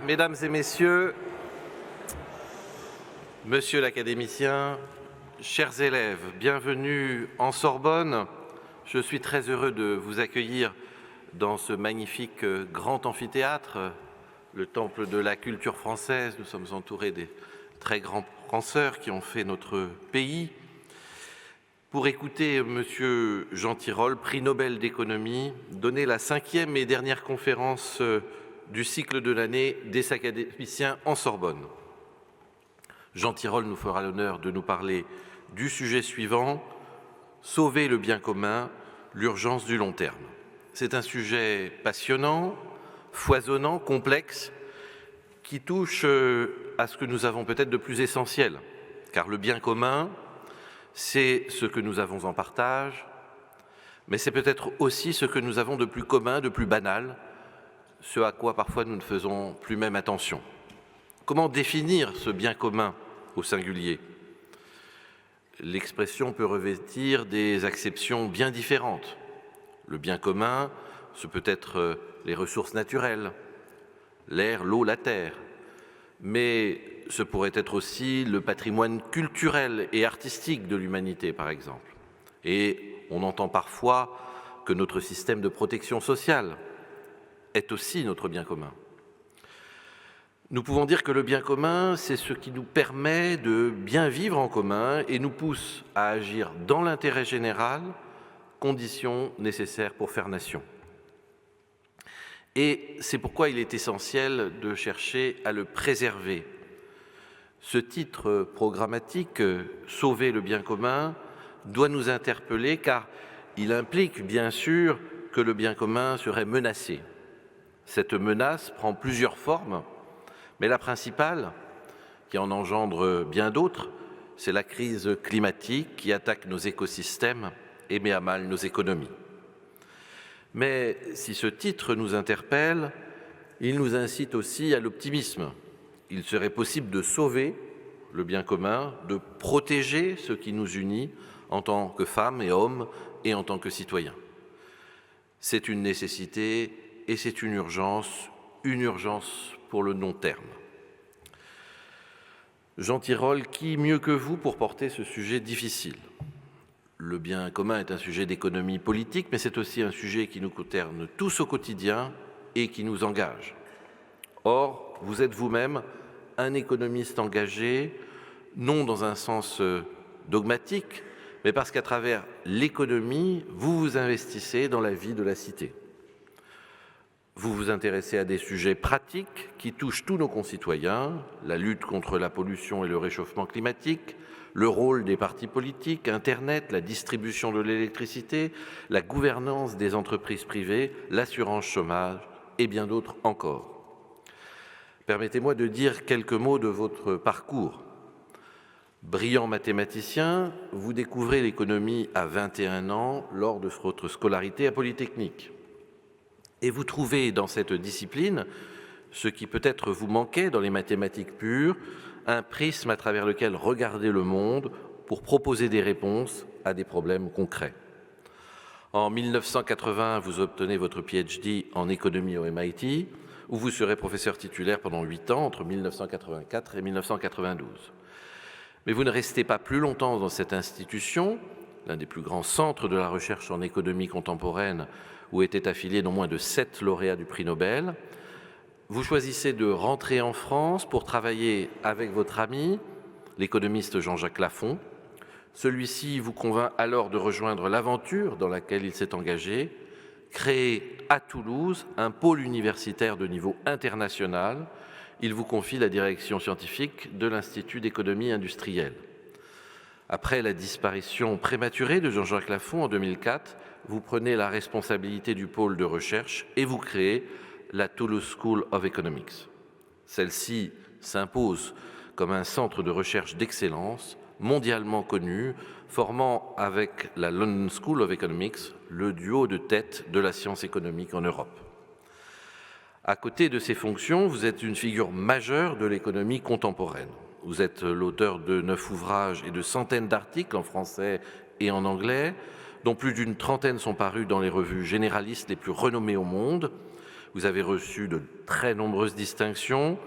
Mesdames et messieurs, monsieur l'académicien, chers élèves, bienvenue en Sorbonne. Je suis très heureux de vous accueillir dans ce magnifique grand amphithéâtre, le temple de la culture française. Nous sommes entourés des très grands penseurs qui ont fait notre pays. Pour écouter monsieur Jean Tirole, prix Nobel d'économie, donner la 5e et dernière conférence du cycle de l'année des académiciens en Sorbonne. Jean Tirole nous fera l'honneur de nous parler du sujet suivant, sauver le bien commun, l'urgence du long terme. C'est un sujet passionnant, foisonnant, complexe, qui touche à ce que nous avons peut-être de plus essentiel, car le bien commun, c'est ce que nous avons en partage, mais c'est peut-être aussi ce que nous avons de plus commun, de plus banal, ce à quoi parfois nous ne faisons plus même attention. Comment définir ce bien commun au singulier? L'expression peut revêtir des acceptions bien différentes. Le bien commun, ce peut être les ressources naturelles, l'air, l'eau, la terre, mais ce pourrait être aussi le patrimoine culturel et artistique de l'humanité, par exemple. Et on entend parfois que notre système de protection sociale est aussi notre bien commun. Nous pouvons dire que le bien commun, c'est ce qui nous permet de bien vivre en commun et nous pousse à agir dans l'intérêt général, condition nécessaire pour faire nation. Et c'est pourquoi il est essentiel de chercher à le préserver. Ce titre programmatique, « Sauver le bien commun », doit nous interpeller car il implique bien sûr que le bien commun serait menacé. Cette menace prend plusieurs formes, mais la principale, qui en engendre bien d'autres, c'est la crise climatique qui attaque nos écosystèmes et met à mal nos économies. Mais si ce titre nous interpelle, il nous incite aussi à l'optimisme. Il serait possible de sauver le bien commun, de protéger ce qui nous unit en tant que femmes et hommes et en tant que citoyens. C'est une nécessité et c'est une urgence pour le long terme. Jean Tirole, qui mieux que vous pour porter ce sujet difficile? Le bien commun est un sujet d'économie politique, mais c'est aussi un sujet qui nous concerne tous au quotidien et qui nous engage. Or, vous êtes vous-même un économiste engagé, non dans un sens dogmatique, mais parce qu'à travers l'économie, vous vous investissez dans la vie de la cité. Vous vous intéressez à des sujets pratiques qui touchent tous nos concitoyens, la lutte contre la pollution et le réchauffement climatique, le rôle des partis politiques, Internet, la distribution de l'électricité, la gouvernance des entreprises privées, l'assurance chômage et bien d'autres encore. Permettez-moi de dire quelques mots de votre parcours. Brillant mathématicien, vous découvrez l'économie à 21 ans lors de votre scolarité à Polytechnique. Et vous trouvez dans cette discipline, ce qui peut-être vous manquait dans les mathématiques pures, un prisme à travers lequel regarder le monde pour proposer des réponses à des problèmes concrets. En 1980, vous obtenez votre PhD en économie au MIT, où vous serez professeur titulaire pendant 8 ans, entre 1984 et 1992. Mais vous ne restez pas plus longtemps dans cette institution, l'un des plus grands centres de la recherche en économie contemporaine, où étaient affiliés non moins de 7 lauréats du prix Nobel. Vous choisissez de rentrer en France pour travailler avec votre ami, l'économiste Jean-Jacques Lafon. Celui-ci vous convainc alors de rejoindre l'aventure dans laquelle il s'est engagé, créer à Toulouse un pôle universitaire de niveau international. Il vous confie la direction scientifique de l'Institut d'économie industrielle. Après la disparition prématurée de Jean-Jacques Lafon en 2004, vous prenez la responsabilité du pôle de recherche et vous créez la Toulouse School of Economics. Celle-ci s'impose comme un centre de recherche d'excellence mondialement connu, formant avec la London School of Economics le duo de tête de la science économique en Europe. À côté de ces fonctions, vous êtes une figure majeure de l'économie contemporaine. Vous êtes l'auteur de 9 ouvrages et de centaines d'articles en français et en anglais, dont plus d'une trentaine sont parus dans les revues généralistes les plus renommées au monde. Vous avez reçu de très nombreuses distinctions,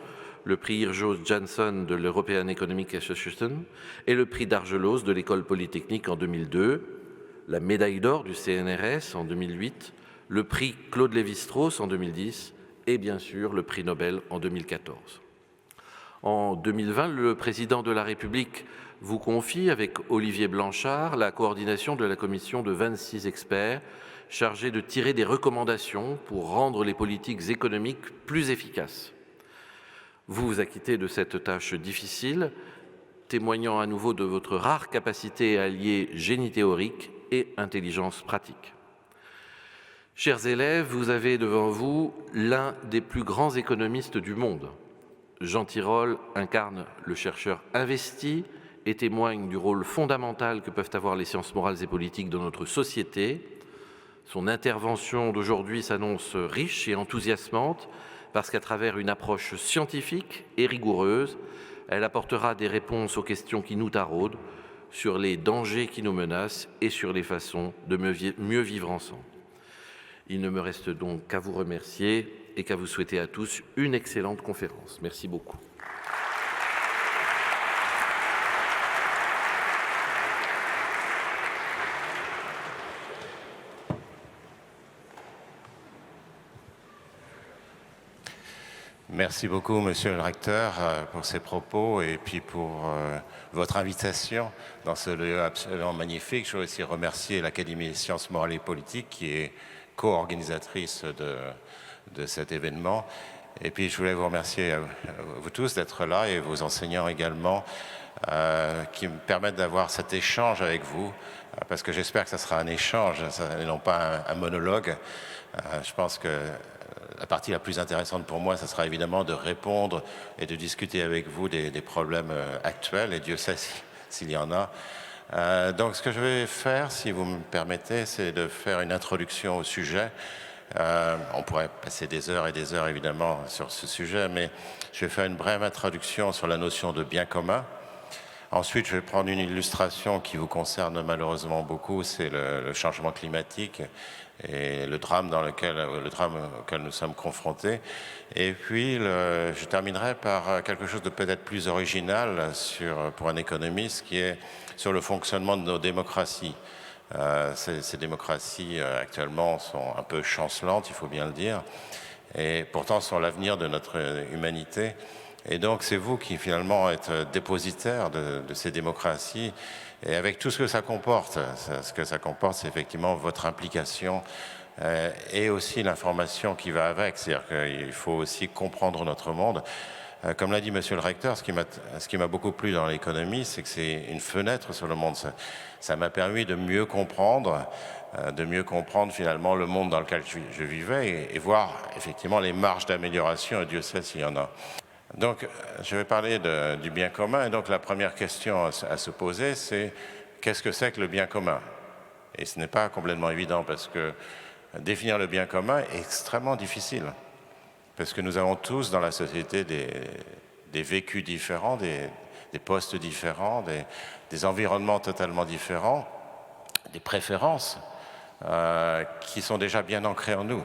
le prix Yrjö Jansson de l'European Economic Association et le prix d'Argelos de l'École Polytechnique en 2002, la médaille d'or du CNRS en 2008, le prix Claude Lévi-Strauss en 2010 et bien sûr le prix Nobel en 2014. En 2020, le président de la République vous confie, avec Olivier Blanchard, la coordination de la commission de 26 experts chargés de tirer des recommandations pour rendre les politiques économiques plus efficaces. Vous vous acquittez de cette tâche difficile, témoignant à nouveau de votre rare capacité à allier génie théorique et intelligence pratique. Chers élèves, vous avez devant vous l'un des plus grands économistes du monde. Jean Tirole incarne le chercheur investi et témoigne du rôle fondamental que peuvent avoir les sciences morales et politiques dans notre société. Son intervention d'aujourd'hui s'annonce riche et enthousiasmante parce qu'à travers une approche scientifique et rigoureuse, elle apportera des réponses aux questions qui nous taraudent, sur les dangers qui nous menacent et sur les façons de mieux vivre ensemble. Il ne me reste donc qu'à vous remercier et qu'à vous souhaiter à tous une excellente conférence. Merci beaucoup. Merci beaucoup, Monsieur le Recteur, pour ces propos et puis pour votre invitation dans ce lieu absolument magnifique. Je veux aussi remercier l'Académie des sciences morales et politiques qui est co-organisatrice de cet événement. Et puis je voulais vous remercier, vous tous, d'être là et vos enseignants également, qui me permettent d'avoir cet échange avec vous, parce que j'espère que ça sera un échange et non pas un monologue. Je pense que la partie la plus intéressante pour moi, ça sera évidemment de répondre et de discuter avec vous des problèmes actuels, et Dieu sait s'il y en a. Donc ce que je vais faire, si vous me permettez, c'est de faire une introduction au sujet. On pourrait passer des heures et des heures évidemment sur ce sujet, mais je vais faire une brève introduction sur la notion de bien commun. Ensuite, je vais prendre une illustration qui vous concerne malheureusement beaucoup, c'est le changement climatique et le drame auquel nous sommes confrontés. Et puis, je terminerai par quelque chose de peut-être plus original pour un économiste, qui est sur le fonctionnement de nos démocraties. Ces démocraties actuellement sont un peu chancelantes, il faut bien le dire, et pourtant sont l'avenir de notre humanité. Et donc c'est vous qui finalement êtes dépositaire de ces démocraties, et avec tout ce que ça comporte. Ce que ça comporte, c'est effectivement votre implication et aussi l'information qui va avec. C'est-à-dire qu'il faut aussi comprendre notre monde. Comme l'a dit Monsieur le Recteur, ce qui m'a beaucoup plu dans l'économie, c'est que c'est une fenêtre sur le monde. Ça m'a permis de mieux comprendre finalement le monde dans lequel je vivais et voir effectivement les marges d'amélioration, et Dieu sait s'il y en a. Donc, je vais parler du bien commun. Et donc, la première question à se poser, c'est qu'est-ce que c'est que le bien commun? Et ce n'est pas complètement évident, parce que définir le bien commun est extrêmement difficile. Parce que nous avons tous dans la société des vécus différents, des postes différents, des environnements totalement différents, des préférences qui sont déjà bien ancrées en nous.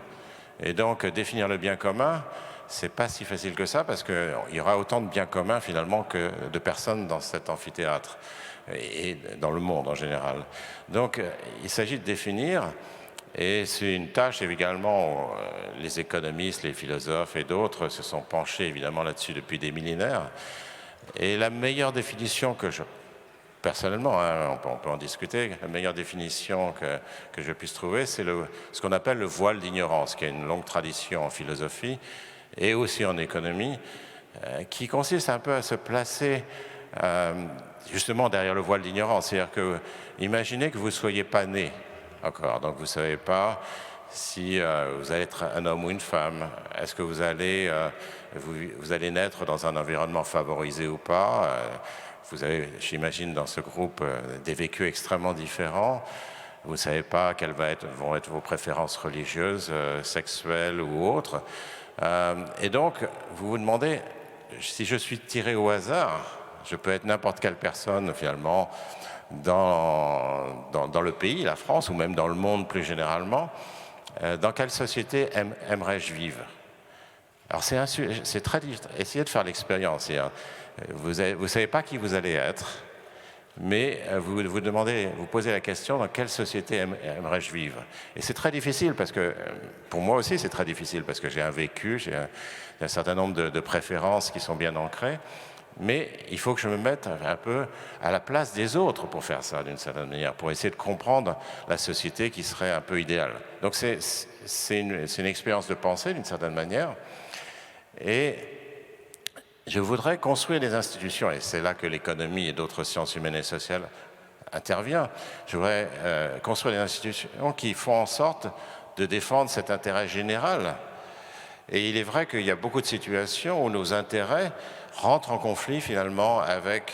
Et donc, définir le bien commun, c'est pas si facile que ça, parce qu'il y aura autant de biens communs finalement que de personnes dans cet amphithéâtre et dans le monde en général. Donc il s'agit de définir, et c'est une tâche également, les économistes, les philosophes et d'autres se sont penchés évidemment là-dessus depuis des millénaires. Et la meilleure définition que personnellement, on peut en discuter, la meilleure définition que je puisse trouver, c'est ce qu'on appelle le voile d'ignorance, qui a une longue tradition en philosophie et aussi en économie, qui consiste un peu à se placer justement derrière le voile d'ignorance. C'est-à-dire que, imaginez que vous ne soyez pas né encore, donc vous ne savez pas si vous allez être un homme ou une femme, est-ce que vous allez naître dans un environnement favorisé ou pas. Vous avez, j'imagine, dans ce groupe des vécus extrêmement différents. Vous ne savez pas quelles vont être vos préférences religieuses, sexuelles ou autres. Et donc, vous vous demandez, si je suis tiré au hasard, je peux être n'importe quelle personne finalement dans le pays, la France, ou même dans le monde plus généralement. Dans quelle société aimerais-je vivre? Alors c'est très difficile. Essayez de faire l'expérience. Vous ne savez pas qui vous allez être, mais vous posez la question dans quelle société aimerais-je vivre? Et c'est très difficile parce que, pour moi aussi c'est très difficile parce que j'ai un vécu, j'ai un certain nombre de préférences qui sont bien ancrées, mais il faut que je me mette un peu à la place des autres pour faire ça d'une certaine manière, pour essayer de comprendre la société qui serait un peu idéale. Donc c'est une expérience de pensée d'une certaine manière. Et je voudrais construire des institutions, et c'est là que l'économie et d'autres sciences humaines et sociales interviennent. Je voudrais construire des institutions qui font en sorte de défendre cet intérêt général. Et il est vrai qu'il y a beaucoup de situations où nos intérêts rentrent en conflit finalement avec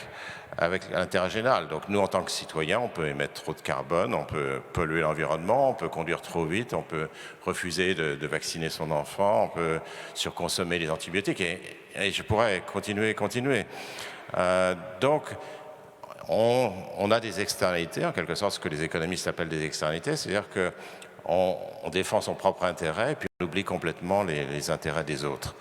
l'intérêt général. Donc nous, en tant que citoyens, on peut émettre trop de carbone, on peut polluer l'environnement, on peut conduire trop vite, on peut refuser de vacciner son enfant, on peut surconsommer les antibiotiques, et je pourrais continuer. Donc, on a des externalités, en quelque sorte ce que les économistes appellent des externalités, c'est-à-dire qu'on défend son propre intérêt et puis on oublie complètement les intérêts des autres.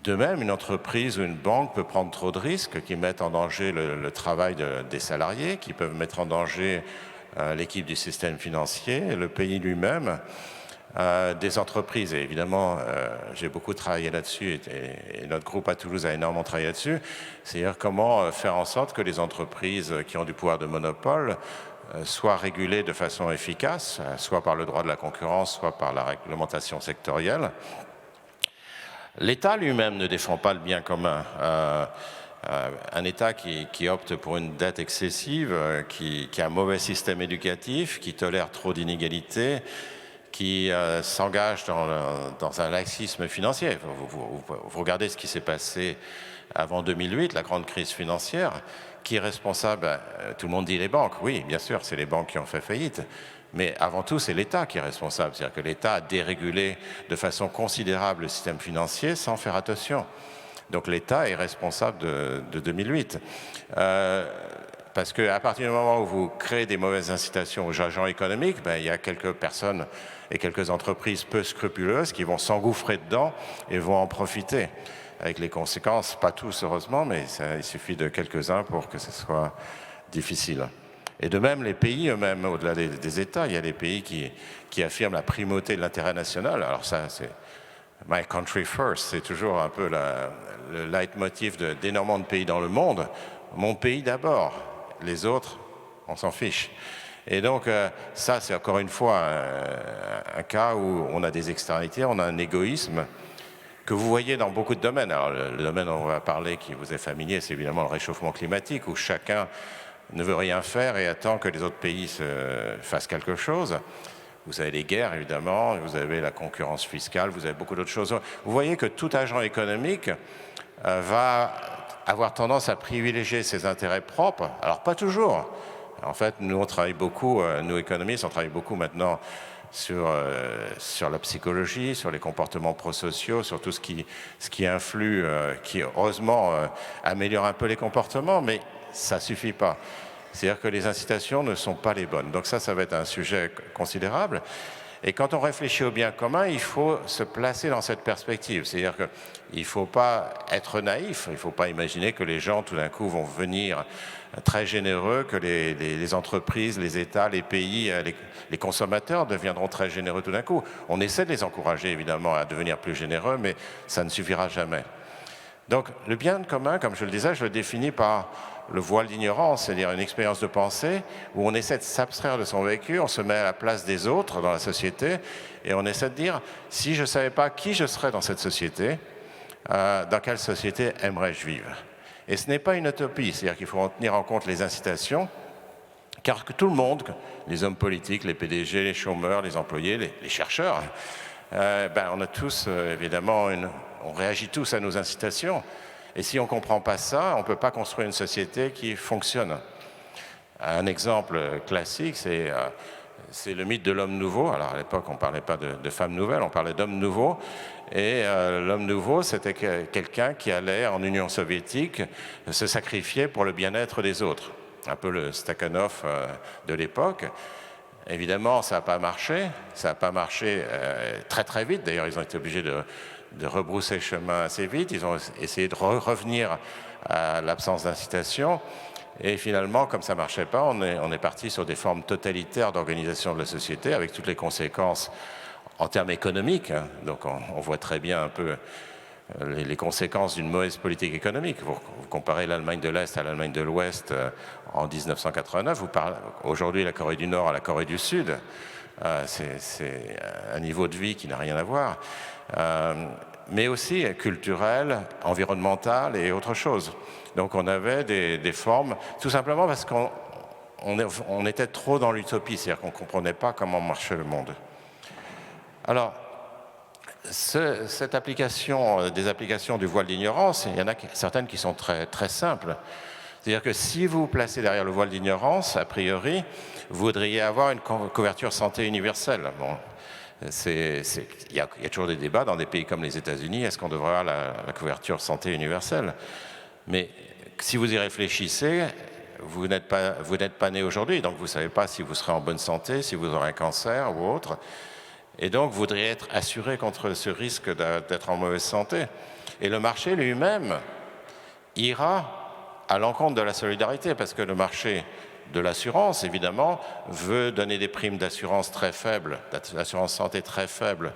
De même, une entreprise ou une banque peut prendre trop de risques qui mettent en danger le travail des salariés, qui peuvent mettre en danger l'équipe du système financier, le pays lui-même, des entreprises. Et évidemment, j'ai beaucoup travaillé là-dessus et notre groupe à Toulouse a énormément travaillé là-dessus. C'est-à-dire comment faire en sorte que les entreprises qui ont du pouvoir de monopole soient régulées de façon efficace, soit par le droit de la concurrence, soit par la réglementation sectorielle. L'État lui-même ne défend pas le bien commun. Un État qui opte pour une dette excessive, qui a un mauvais système éducatif, qui tolère trop d'inégalités, qui s'engage dans un laxisme financier. Vous regardez ce qui s'est passé avant 2008, la grande crise financière. Qui est responsable? Tout le monde dit les banques. Oui, bien sûr, c'est les banques qui ont fait faillite. Mais avant tout, c'est l'État qui est responsable. C'est-à-dire que l'État a dérégulé de façon considérable le système financier sans faire attention. Donc l'État est responsable de 2008. Parce qu'à partir du moment où vous créez des mauvaises incitations aux agents économiques, il y a quelques personnes et quelques entreprises peu scrupuleuses qui vont s'engouffrer dedans et vont en profiter. Avec les conséquences, pas tous heureusement, mais il suffit de quelques-uns pour que ce soit difficile. Et de même, les pays eux-mêmes, au-delà des États, il y a des pays qui affirment la primauté de l'intérêt national. Alors ça, c'est « my country first », c'est toujours un peu le leitmotiv d'énormément de pays dans le monde. Mon pays d'abord, les autres, on s'en fiche. Et donc ça, c'est encore une fois un cas où on a des externalités, on a un égoïsme que vous voyez dans beaucoup de domaines. Alors le domaine dont on va parler, qui vous est familier, c'est évidemment le réchauffement climatique, où chacun ne veut rien faire et attend que les autres pays fassent quelque chose. Vous avez les guerres, évidemment, vous avez la concurrence fiscale, vous avez beaucoup d'autres choses. Vous voyez que tout agent économique va avoir tendance à privilégier ses intérêts propres. Alors, pas toujours. En fait, nous, on travaille beaucoup, nous, économistes, on travaille beaucoup maintenant sur la psychologie, sur les comportements prosociaux, sur tout ce qui influe, qui, heureusement, améliore un peu les comportements, mais ça ne suffit pas. C'est-à-dire que les incitations ne sont pas les bonnes. Donc ça va être un sujet considérable. Et quand on réfléchit au bien commun, il faut se placer dans cette perspective. C'est-à-dire qu'il ne faut pas être naïf, il ne faut pas imaginer que les gens, tout d'un coup, vont venir très généreux, que les entreprises, les États, les pays, les consommateurs deviendront très généreux tout d'un coup. On essaie de les encourager, évidemment, à devenir plus généreux, mais ça ne suffira jamais. Donc le bien commun, comme je le disais, je le définis par le voile d'ignorance, c'est-à-dire une expérience de pensée où on essaie de s'abstraire de son vécu, on se met à la place des autres dans la société et on essaie de dire, si je ne savais pas qui je serais dans cette société, dans quelle société aimerais-je vivre? Et ce n'est pas une utopie, c'est-à-dire qu'il faut en tenir en compte les incitations, car que tout le monde, les hommes politiques, les PDG, les chômeurs, les employés, les chercheurs, on a tous, évidemment, on réagit tous à nos incitations. Et si on ne comprend pas ça, on ne peut pas construire une société qui fonctionne. Un exemple classique, c'est le mythe de l'homme nouveau. Alors à l'époque, on ne parlait pas de femme nouvelle, on parlait d'homme nouveau. Et l'homme nouveau, c'était quelqu'un qui allait en Union soviétique se sacrifier pour le bien-être des autres. Un peu le Stakhanov de l'époque. Évidemment, ça n'a pas marché. Ça n'a pas marché très très vite. D'ailleurs, ils ont été obligés de rebrousser chemin assez vite. Ils ont essayé de revenir à l'absence d'incitation. Et finalement, comme ça ne marchait pas, on est parti sur des formes totalitaires d'organisation de la société, avec toutes les conséquences en termes économiques. Hein. Donc on voit très bien un peu les conséquences d'une mauvaise politique économique. Vous comparez l'Allemagne de l'Est à l'Allemagne de l'Ouest en 1989, vous parlez aujourd'hui la Corée du Nord à la Corée du Sud. C'est un niveau de vie qui n'a rien à voir, mais aussi culturel, environnemental et autre chose. Donc on avait des formes, tout simplement parce qu'on était trop dans l'utopie, c'est-à-dire qu'on ne comprenait pas comment marchait le monde. Alors, cette application, des applications du voile d'ignorance, il y en a certaines qui sont très, très simples. C'est-à-dire que si vous vous placez derrière le voile d'ignorance, a priori, vous voudriez avoir une couverture santé universelle. Bon, il y a toujours des débats dans des pays comme les États-Unis, est-ce qu'on devrait avoir la couverture santé universelle? Mais si vous y réfléchissez, vous n'êtes pas né aujourd'hui, donc vous ne savez pas si vous serez en bonne santé, si vous aurez un cancer ou autre. Et donc, vous voudriez être assuré contre ce risque d'être en mauvaise santé. Et le marché lui-même ira à l'encontre de la solidarité, parce que le marché de l'assurance, évidemment, veut donner des primes d'assurance très faibles, d'assurance santé très faibles,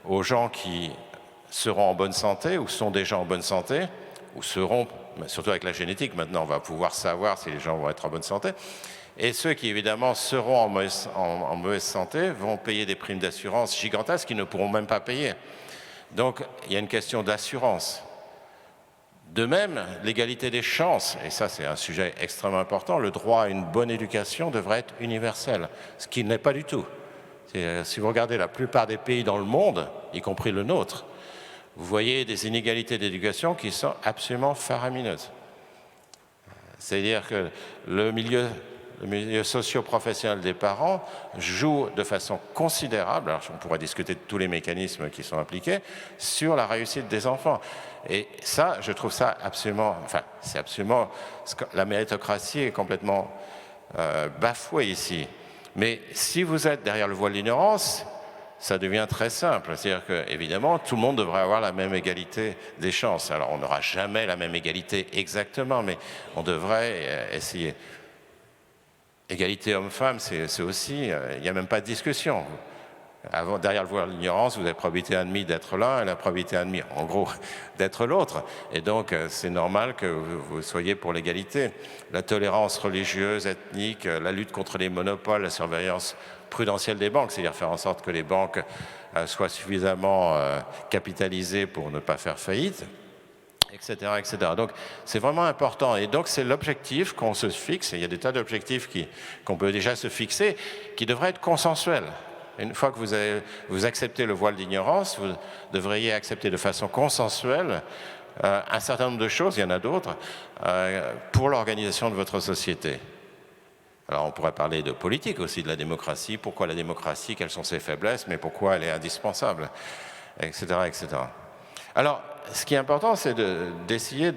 aux gens qui seront en bonne santé, ou sont déjà en bonne santé, ou seront, surtout avec la génétique, maintenant on va pouvoir savoir si les gens vont être en bonne santé. Et ceux qui, évidemment, seront en mauvaise santé vont payer des primes d'assurance gigantesques qu'ils ne pourront même pas payer. Donc, il y a une question d'assurance. De même, l'égalité des chances, et ça c'est un sujet extrêmement important, le droit à une bonne éducation devrait être universel, ce qui n'est pas du tout. Si vous regardez la plupart des pays dans le monde, y compris le nôtre, vous voyez des inégalités d'éducation qui sont absolument faramineuses. C'est-à-dire que le milieu socio-professionnel des parents joue de façon considérable, alors on pourrait discuter de tous les mécanismes qui sont impliqués, sur la réussite des enfants. Et ça, je trouve ça absolument, c'est absolument, la méritocratie est complètement bafouée ici. Mais si vous êtes derrière le voile d'ignorance, ça devient très simple. C'est-à-dire qu'évidemment, tout le monde devrait avoir la même égalité des chances. Alors, on n'aura jamais la même égalité exactement, mais on devrait essayer. Égalité homme-femme, c'est aussi, il n'y a même pas de discussion. Derrière le voile de l'ignorance, vous avez probabilité 1,5 d'être l'un et la probabilité 1,5, en gros, d'être l'autre. Et donc, c'est normal que vous soyez pour l'égalité. La tolérance religieuse, ethnique, la lutte contre les monopoles, la surveillance prudentielle des banques, c'est-à-dire faire en sorte que les banques soient suffisamment capitalisées pour ne pas faire faillite, etc., etc. Donc, c'est vraiment important. Et donc, c'est l'objectif qu'on se fixe. Et il y a des tas d'objectifs qu'on peut déjà se fixer, qui devraient être consensuels. Une fois que vous acceptez le voile d'ignorance, vous devriez accepter de façon consensuelle un certain nombre de choses, il y en a d'autres, pour l'organisation de votre société. Alors on pourrait parler de politique aussi, de la démocratie, pourquoi la démocratie, quelles sont ses faiblesses, mais pourquoi elle est indispensable, etc., etc. Alors, ce qui est important, c'est d'essayer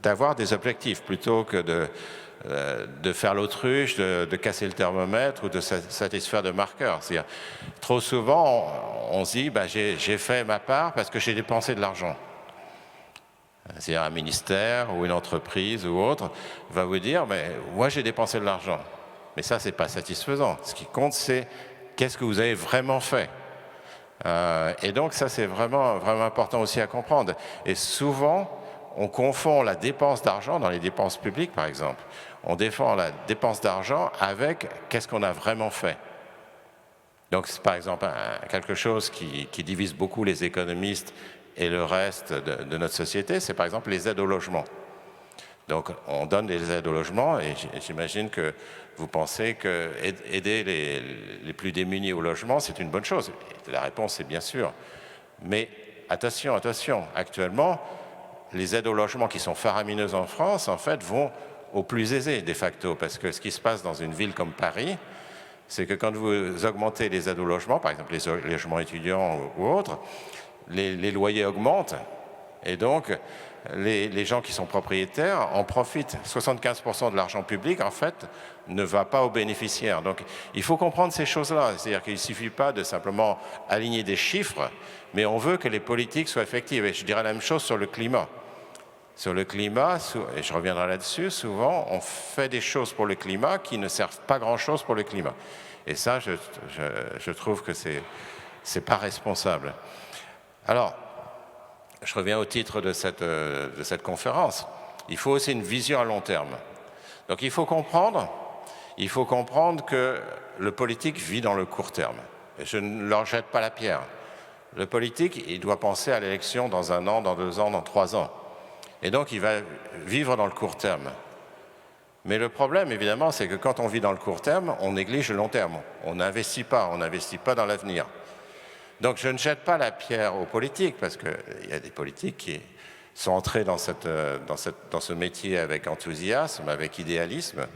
d'avoir des objectifs, plutôt que de faire l'autruche, de casser le thermomètre ou de satisfaire de marqueurs. C'est-à-dire, trop souvent, on se dit j'ai fait ma part parce que j'ai dépensé de l'argent. C'est-à-dire un ministère ou une entreprise ou autre va vous dire mais moi j'ai dépensé de l'argent. Mais ça, c'est pas satisfaisant. Ce qui compte, c'est qu'est-ce que vous avez vraiment fait. Et donc ça, c'est vraiment, vraiment important aussi à comprendre. Et souvent, on confond la dépense d'argent dans les dépenses publiques, par exemple. On défend la dépense d'argent avec qu'est-ce qu'on a vraiment fait. Donc, c'est par exemple quelque chose qui divise beaucoup les économistes et le reste de notre société, c'est par exemple les aides au logement. Donc, on donne des aides au logement et j'imagine que vous pensez que aider les plus démunis au logement, c'est une bonne chose. Et la réponse est bien sûr. Mais attention, attention, actuellement, les aides au logement qui sont faramineuses en France, en fait, vont aux plus aisés, de facto. Parce que ce qui se passe dans une ville comme Paris, c'est que quand vous augmentez les aides au logement, par exemple les logements étudiants ou autres, les loyers augmentent. Et donc, les gens qui sont propriétaires en profitent. 75% de l'argent public, en fait, ne va pas aux bénéficiaires. Donc, il faut comprendre ces choses-là. C'est-à-dire qu'il ne suffit pas de simplement aligner des chiffres, mais on veut que les politiques soient effectives. Et je dirais la même chose sur le climat. Sur le climat, et je reviendrai là-dessus, souvent, on fait des choses pour le climat qui ne servent pas grand-chose pour le climat. Et ça, je trouve que c'est pas responsable. Alors, je reviens au titre de cette conférence. Il faut aussi une vision à long terme. Donc il faut comprendre que le politique vit dans le court terme. Et je ne leur jette pas la pierre. Le politique, il doit penser à l'élection dans 1 an, dans 2 ans, dans 3 ans. Et donc il va vivre dans le court terme. Mais le problème, évidemment, c'est que quand on vit dans le court terme, on néglige le long terme. On n'investit pas dans l'avenir. Donc je ne jette pas la pierre aux politiques, parce qu'il y a des politiques qui sont entrés dans ce métier avec enthousiasme, avec idéalisme,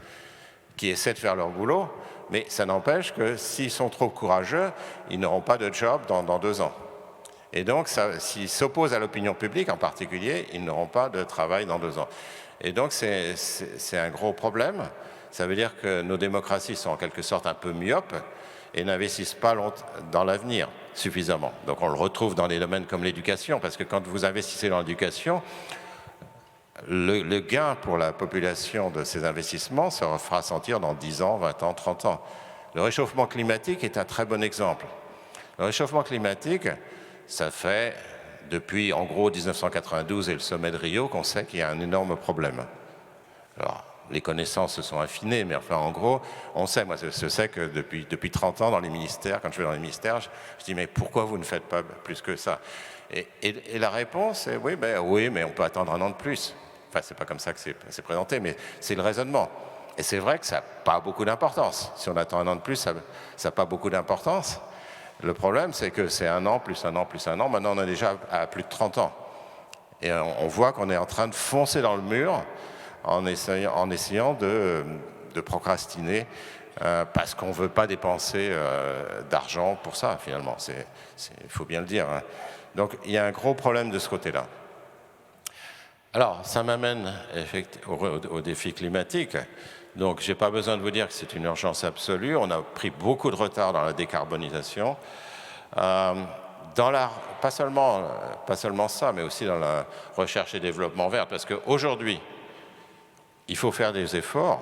qui essaient de faire leur boulot, mais ça n'empêche que s'ils sont trop courageux, ils n'auront pas de job dans 2 ans. Et donc, s'ils s'opposent à l'opinion publique en particulier, ils n'auront pas de travail dans 2 ans. Et donc, c'est un gros problème. Ça veut dire que nos démocraties sont en quelque sorte un peu myopes et n'investissent pas dans l'avenir suffisamment. Donc, on le retrouve dans des domaines comme l'éducation, parce que quand vous investissez dans l'éducation, le gain pour la population de ces investissements se fera sentir dans 10 ans, 20 ans, 30 ans. Le réchauffement climatique est un très bon exemple. Le réchauffement climatique, ça fait depuis en gros 1992 et le sommet de Rio qu'on sait qu'il y a un énorme problème. Alors, les connaissances se sont affinées, mais enfin en gros, on sait, moi je sais que depuis 30 ans dans les ministères, quand je vais dans les ministères, je dis mais pourquoi vous ne faites pas plus que ça? Et la réponse est oui, mais on peut attendre 1 an de plus. Enfin, c'est pas comme ça que c'est présenté, mais c'est le raisonnement. Et c'est vrai que ça n'a pas beaucoup d'importance. Si on attend 1 an de plus, ça n'a pas beaucoup d'importance. Le problème, c'est que c'est 1 an, plus 1 an, plus 1 an. Maintenant, on est déjà à plus de 30 ans. Et on voit qu'on est en train de foncer dans le mur en essayant de procrastiner parce qu'on ne veut pas dépenser d'argent pour ça, finalement. Il faut bien le dire. Hein. Donc, il y a un gros problème de ce côté-là. Alors, ça m'amène au défi climatique. Donc, je n'ai pas besoin de vous dire que c'est une urgence absolue. On a pris beaucoup de retard dans la décarbonisation. Pas seulement ça, mais aussi dans la recherche et développement vert. Parce qu'aujourd'hui, il faut faire des efforts,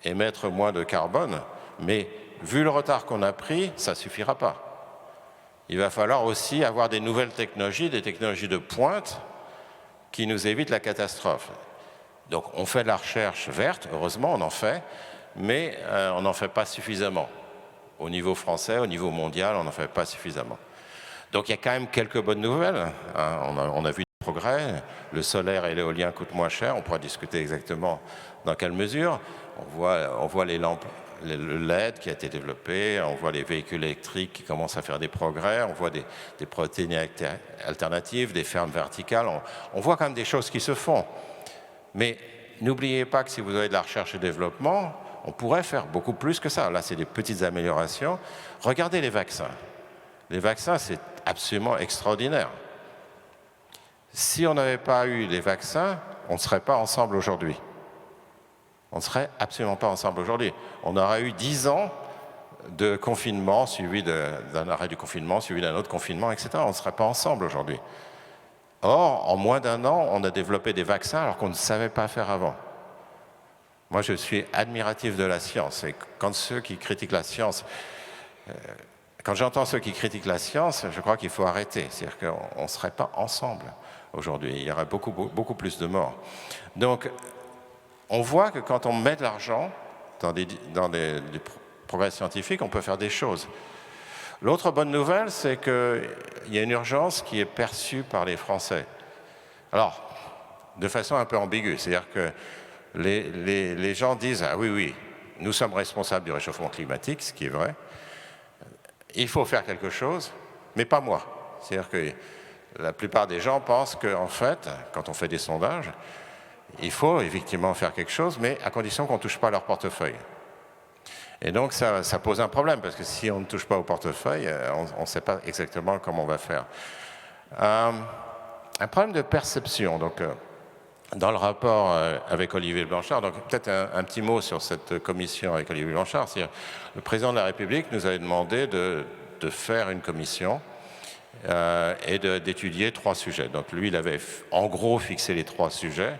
émettre moins de carbone, mais vu le retard qu'on a pris, ça ne suffira pas. Il va falloir aussi avoir des nouvelles technologies, des technologies de pointe qui nous évitent la catastrophe. Donc on fait de la recherche verte, heureusement on en fait, mais on n'en fait pas suffisamment. Au niveau français, au niveau mondial, on n'en fait pas suffisamment. Donc il y a quand même quelques bonnes nouvelles. Hein. On a vu des progrès, le solaire et l'éolien coûtent moins cher, on pourra discuter exactement dans quelle mesure. On voit les lampes, le LED qui a été développé, on voit les véhicules électriques qui commencent à faire des progrès, on voit des protéines alternatives, des fermes verticales, on voit quand même des choses qui se font. Mais n'oubliez pas que si vous avez de la recherche et développement, on pourrait faire beaucoup plus que ça. Là, c'est des petites améliorations. Regardez les vaccins. Les vaccins, c'est absolument extraordinaire. Si on n'avait pas eu les vaccins, on ne serait pas ensemble aujourd'hui. On ne serait absolument pas ensemble aujourd'hui. On aurait eu 10 ans de confinement, suivi d'un arrêt du confinement, suivi d'un autre confinement, etc. On ne serait pas ensemble aujourd'hui. Or, en moins d'1 an, on a développé des vaccins alors qu'on ne savait pas faire avant. Moi, je suis admiratif de la science. Et quand ceux qui critiquent la science, quand j'entends ceux qui critiquent la science, je crois qu'il faut arrêter. C'est-à-dire qu'on ne serait pas ensemble aujourd'hui. Il y aurait beaucoup plus de morts. Donc, on voit que quand on met de l'argent dans des progrès scientifiques, on peut faire des choses. L'autre bonne nouvelle, c'est qu'il y a une urgence qui est perçue par les Français. Alors, de façon un peu ambiguë, c'est-à-dire que les gens disent « Ah oui, nous sommes responsables du réchauffement climatique », ce qui est vrai. Il faut faire quelque chose, mais pas moi. C'est-à-dire que la plupart des gens pensent qu'en fait, quand on fait des sondages, il faut effectivement faire quelque chose, mais à condition qu'on ne touche pas à leur portefeuille. Et donc ça pose un problème, parce que si on ne touche pas au portefeuille, on ne sait pas exactement comment on va faire. un problème de perception. Donc, dans le rapport avec Olivier Blanchard, donc peut-être un petit mot sur cette commission avec Olivier Blanchard, c'est-à-dire le président de la République nous avait demandé de faire une commission et d'étudier 3 sujets. Donc lui, il avait en gros fixé les 3 sujets.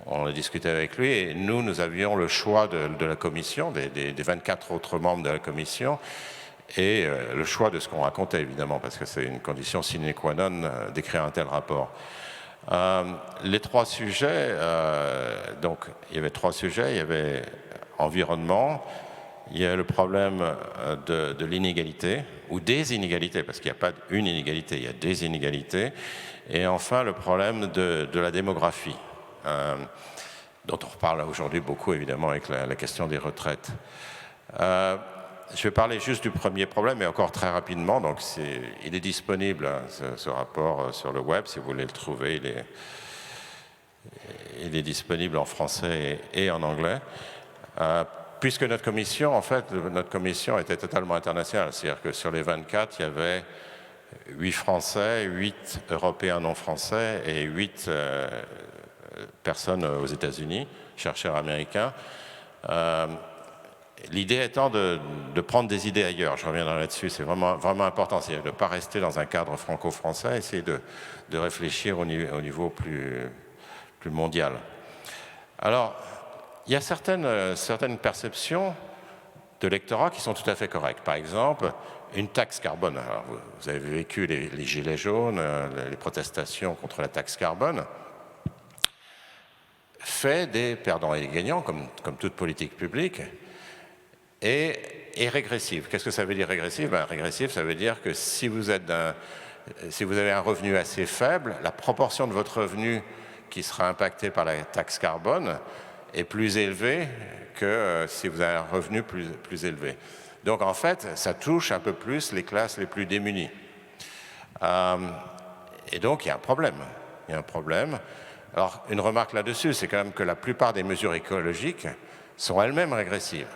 On a discuté avec lui et nous avions le choix de la commission, des 24 autres membres de la commission, et le choix de ce qu'on racontait, évidemment, parce que c'est une condition sine qua non d'écrire un tel rapport. Les 3 sujets, donc il y avait 3 sujets, il y avait environnement, il y a le problème de l'inégalité, ou des inégalités, parce qu'il n'y a pas une inégalité, il y a des inégalités, et enfin le problème de la démographie, dont on reparle aujourd'hui beaucoup, évidemment, avec la question des retraites. Je vais parler juste du premier problème, mais encore très rapidement. Donc il est disponible, hein, ce rapport, sur le web, si vous voulez le trouver. Il est disponible en français et en anglais. Puisque notre commission, en fait, notre commission était totalement internationale. C'est-à-dire que sur les 24, il y avait 8 Français, 8 Européens non français et 8 personnes aux États-Unis, chercheurs américains. L'idée étant de prendre des idées ailleurs, je reviendrai là-dessus, c'est vraiment important, c'est de ne pas rester dans un cadre franco-français, essayer de réfléchir au niveau plus mondial. Alors, il y a certaines perceptions de l'électorat qui sont tout à fait correctes. Par exemple, une taxe carbone. Alors, vous avez vécu les gilets jaunes, les protestations contre la taxe carbone, fait des perdants et des gagnants, comme toute politique publique, et régressive. Qu'est-ce que ça veut dire régressive? Régressive, ça veut dire que si vous avez un revenu assez faible, la proportion de votre revenu qui sera impactée par la taxe carbone est plus élevée que si vous avez un revenu plus élevé. Donc en fait, ça touche un peu plus les classes les plus démunies. Et donc il y a un problème. Il y a un problème. Alors une remarque là-dessus, c'est quand même que la plupart des mesures écologiques sont elles-mêmes régressives.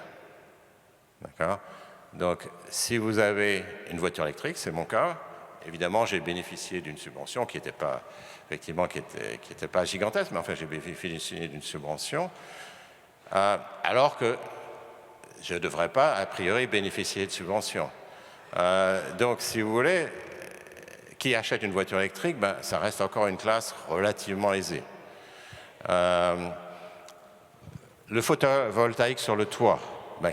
D'accord? Donc, si vous avez une voiture électrique, c'est mon cas, évidemment, j'ai bénéficié d'une subvention qui n'était pas, effectivement, qui était pas gigantesque, mais enfin, j'ai bénéficié d'une subvention, alors que je ne devrais pas, a priori, bénéficier de subventions. Donc, si vous voulez, qui achète une voiture électrique, ça reste encore une classe relativement aisée. Le photovoltaïque sur le toit,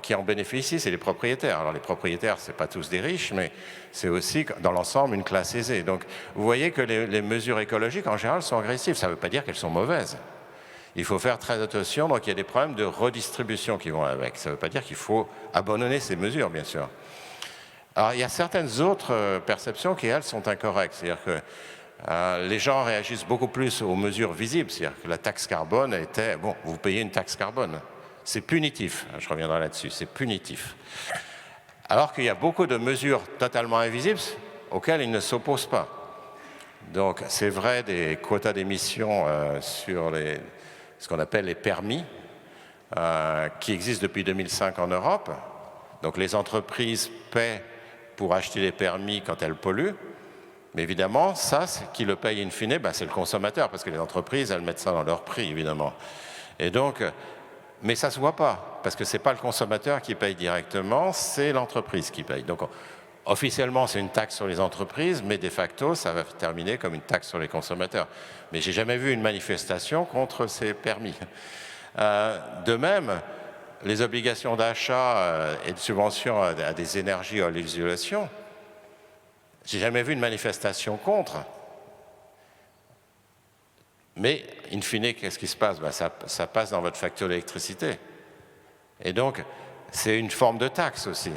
qui en bénéficient, c'est les propriétaires. Alors les propriétaires, ce n'est pas tous des riches, mais c'est aussi, dans l'ensemble, une classe aisée. Donc vous voyez que les mesures écologiques, en général, sont agressives. Ça ne veut pas dire qu'elles sont mauvaises. Il faut faire très attention, donc il y a des problèmes de redistribution qui vont avec. Ça ne veut pas dire qu'il faut abandonner ces mesures, bien sûr. Alors il y a certaines autres perceptions qui, elles, sont incorrectes. C'est-à-dire que les gens réagissent beaucoup plus aux mesures visibles. C'est-à-dire que la taxe carbone était, bon, vous payez une taxe carbone. C'est punitif, je reviendrai là-dessus, c'est punitif. Alors qu'il y a beaucoup de mesures totalement invisibles auxquelles ils ne s'opposent pas. Donc c'est vrai des quotas d'émissions sur ce qu'on appelle les permis, qui existent depuis 2005 en Europe. Donc les entreprises paient pour acheter les permis quand elles polluent. Mais évidemment, ça, qui le paye in fine, c'est le consommateur, parce que les entreprises, elles mettent ça dans leur prix, évidemment. Et donc, mais ça ne se voit pas, parce que ce n'est pas le consommateur qui paye directement, c'est l'entreprise qui paye. Donc, officiellement, c'est une taxe sur les entreprises, mais de facto, ça va terminer comme une taxe sur les consommateurs. Mais je n'ai jamais vu une manifestation contre ces permis. De même, les obligations d'achat et de subvention à des énergies à l'isolation, je n'ai jamais vu une manifestation contre. Mais, in fine, qu'est-ce qui se passe? Ça passe dans votre facture d'électricité. Et donc, c'est une forme de taxe aussi.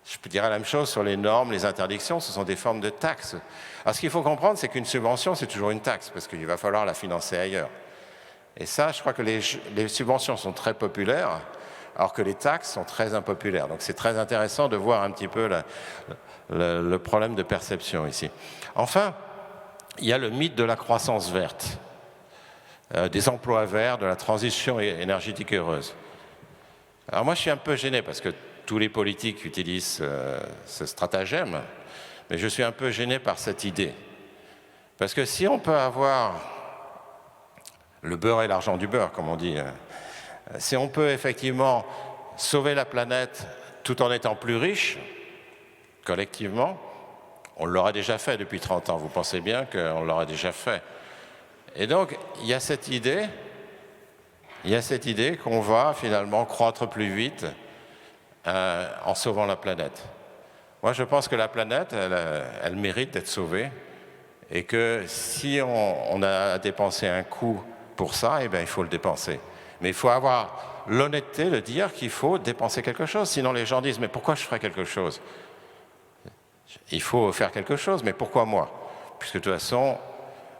Je peux dire la même chose sur les normes, les interdictions, ce sont des formes de taxes. Alors, ce qu'il faut comprendre, c'est qu'une subvention, c'est toujours une taxe, parce qu'il va falloir la financer ailleurs. Et ça, je crois que les subventions sont très populaires, alors que les taxes sont très impopulaires. Donc, c'est très intéressant de voir un petit peu le problème de perception ici. Enfin, il y a le mythe de la croissance verte, des emplois verts, de la transition énergétique heureuse. Alors moi, je suis un peu gêné parce que tous les politiques utilisent ce stratagème, mais je suis un peu gêné par cette idée. Parce que si on peut avoir le beurre et l'argent du beurre, comme on dit, si on peut effectivement sauver la planète tout en étant plus riche, collectivement, on l'aurait déjà fait depuis 30 ans. Vous pensez bien qu'on l'aurait déjà fait. Et donc, il y a cette idée qu'on va finalement croître plus vite en sauvant la planète. Moi, je pense que la planète, elle mérite d'être sauvée et que si on a à dépenser un coût pour ça, eh bien, il faut le dépenser. Mais il faut avoir l'honnêteté de dire qu'il faut dépenser quelque chose. Sinon, les gens disent « mais pourquoi je ferais quelque chose ?» Il faut faire quelque chose, mais pourquoi moi? Puisque de toute façon,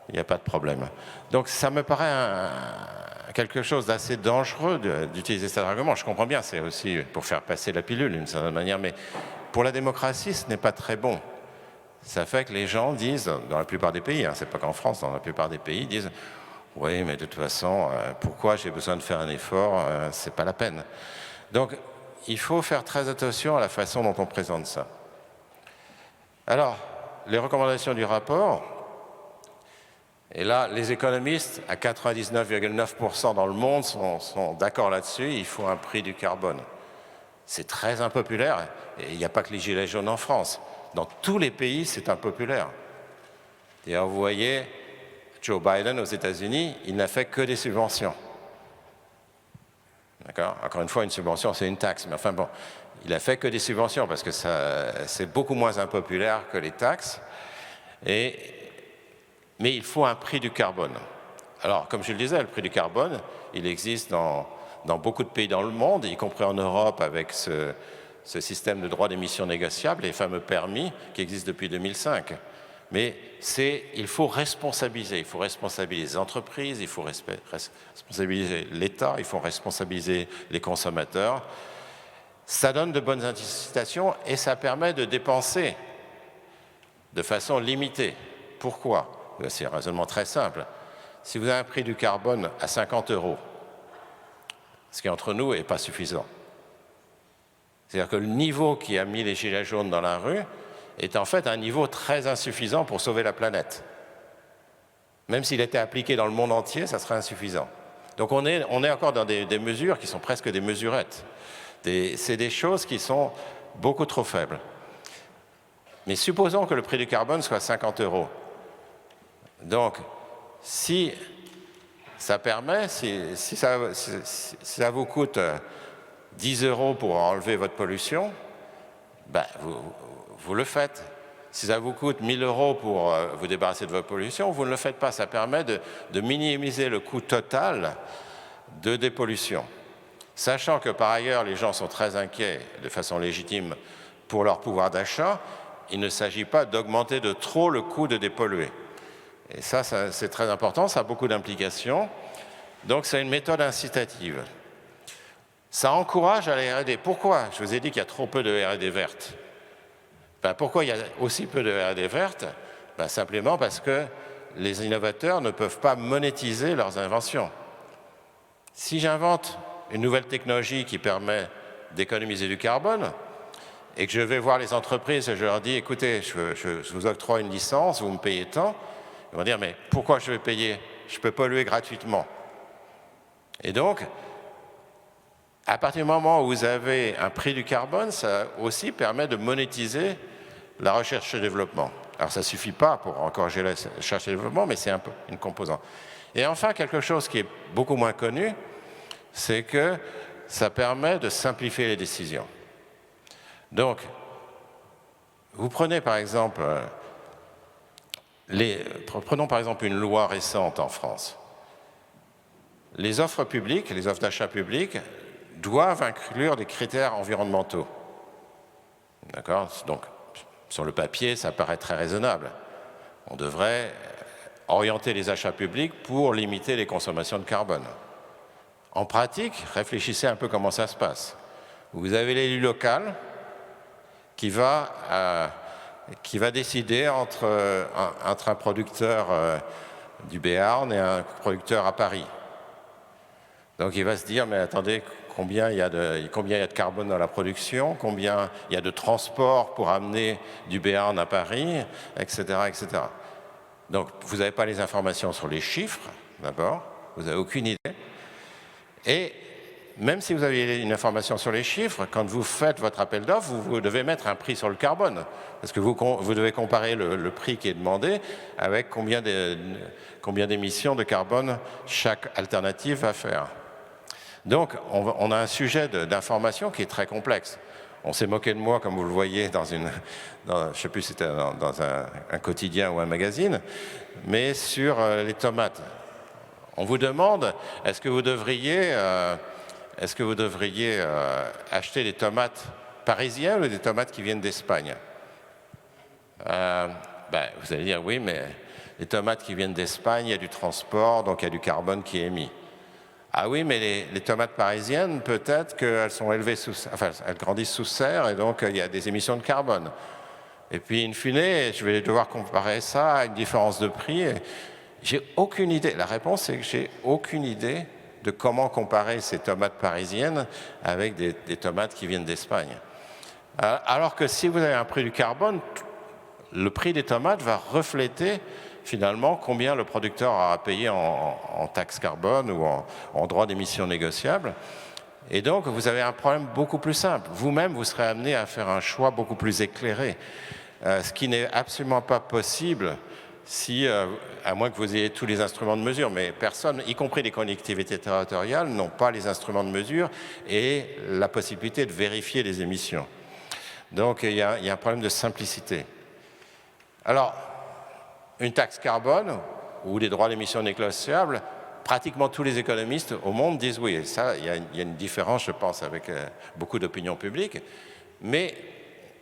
il n'y a pas de problème. Donc ça me paraît quelque chose d'assez dangereux d'utiliser cet argument. Je comprends bien, c'est aussi pour faire passer la pilule d'une certaine manière, mais pour la démocratie, ce n'est pas très bon. Ça fait que les gens disent, dans la plupart des pays, c'est pas qu'en France, dans la plupart des pays, disent « oui, mais de toute façon, pourquoi j'ai besoin de faire un effort, c'est pas la peine ». Donc il faut faire très attention à la façon dont on présente ça. Alors, les recommandations du rapport, et là, les économistes, à 99,9% dans le monde, sont d'accord là-dessus, il faut un prix du carbone. C'est très impopulaire, et il n'y a pas que les gilets jaunes en France. Dans tous les pays, c'est impopulaire. D'ailleurs, vous voyez, Joe Biden aux États-Unis, il n'a fait que des subventions. D'accord? Encore une fois, une subvention, c'est une taxe, mais enfin bon, il n'a fait que des subventions parce que c'est beaucoup moins impopulaire que les taxes. Mais il faut un prix du carbone. Alors, comme je le disais, le prix du carbone, il existe dans beaucoup de pays dans le monde, y compris en Europe avec ce système de droits d'émission négociables, les fameux permis qui existent depuis 2005. Mais il faut responsabiliser. Il faut responsabiliser les entreprises, il faut responsabiliser l'État, il faut responsabiliser les consommateurs. Ça donne de bonnes incitations et ça permet de dépenser de façon limitée. Pourquoi? C'est un raisonnement très simple. Si vous avez un prix du carbone à 50 €, ce qui entre nous n'est pas suffisant. C'est-à-dire que le niveau qui a mis les gilets jaunes dans la rue est en fait un niveau très insuffisant pour sauver la planète. Même s'il était appliqué dans le monde entier, ça serait insuffisant. Donc on est encore dans des mesures qui sont presque des mesurettes. C'est des choses qui sont beaucoup trop faibles. Mais supposons que le prix du carbone soit 50 €. Donc, si ça permet, si ça vous coûte 10 € pour enlever votre pollution, ben vous le faites. Si ça vous coûte 1 000 € pour vous débarrasser de votre pollution, vous ne le faites pas. Ça permet de minimiser le coût total de dépollution. Sachant que par ailleurs, les gens sont très inquiets, de façon légitime, pour leur pouvoir d'achat, il ne s'agit pas d'augmenter de trop le coût de dépolluer. Et ça c'est très important, ça a beaucoup d'implications. Donc c'est une méthode incitative. Ça encourage à la R&D. Pourquoi? Je vous ai dit qu'il y a trop peu de R&D verte. Pourquoi il y a aussi peu de R&D verte? Simplement parce que les innovateurs ne peuvent pas monétiser leurs inventions. Si j'invente une nouvelle technologie qui permet d'économiser du carbone et que je vais voir les entreprises et je leur dis « écoutez, je vous octroie une licence, vous me payez tant », ils vont dire « mais pourquoi je vais payer? Je peux polluer gratuitement ». Et donc, à partir du moment où vous avez un prix du carbone, ça aussi permet de monétiser la recherche et le développement. Alors ça ne suffit pas pour encourager la recherche et le développement, mais c'est un peu une composante. Et enfin, quelque chose qui est beaucoup moins connu, c'est que ça permet de simplifier les décisions. Donc, vous prenez par exemple, prenons par exemple une loi récente en France. Les offres publiques, les offres d'achat public, doivent inclure des critères environnementaux. D'accord? Donc, sur le papier, ça paraît très raisonnable. On devrait orienter les achats publics pour limiter les consommations de carbone. En pratique, réfléchissez un peu comment ça se passe. Vous avez l'élu local qui va décider entre un producteur du Béarn et un producteur à Paris. Donc il va se dire, mais attendez, combien il y a de carbone dans la production, combien il y a de transport pour amener du Béarn à Paris, etc., etc. Donc, vous n'avez pas les informations sur les chiffres, d'abord, vous n'avez aucune idée. Et même si vous avez une information sur les chiffres, quand vous faites votre appel d'offres, vous devez mettre un prix sur le carbone. Parce que vous devez comparer le prix qui est demandé avec combien d'émissions de carbone chaque alternative va faire. Donc, on a un sujet d'information qui est très complexe. On s'est moqué de moi, comme vous le voyez, je ne sais plus si c'était dans un quotidien ou un magazine, mais sur les tomates. On vous demande, est-ce que vous devriez acheter des tomates parisiennes ou des tomates qui viennent d'Espagne? Vous allez dire, oui, mais les tomates qui viennent d'Espagne, il y a du transport, donc il y a du carbone qui est émis. Ah oui, mais les tomates parisiennes, peut-être qu'elles sont élevées elles grandissent sous serre et donc il y a des émissions de carbone. Et puis, in fine, je vais devoir comparer ça à une différence de prix. J'ai aucune idée. La réponse est que j'ai aucune idée de comment comparer ces tomates parisiennes avec des tomates qui viennent d'Espagne. Alors que si vous avez un prix du carbone, le prix des tomates va refléter finalement combien le producteur aura payé en taxe carbone ou en droits d'émission négociables. Et donc, vous avez un problème beaucoup plus simple. Vous-même, vous serez amené à faire un choix beaucoup plus éclairé, ce qui n'est absolument pas possible à moins que vous ayez tous les instruments de mesure, mais personne, y compris les collectivités territoriales, n'ont pas les instruments de mesure et la possibilité de vérifier les émissions. Donc, il y a un problème de simplicité. Alors, une taxe carbone ou des droits d'émission négociables, pratiquement tous les économistes au monde disent oui. Et ça, il y a une différence, je pense, avec beaucoup d'opinion publique. Mais,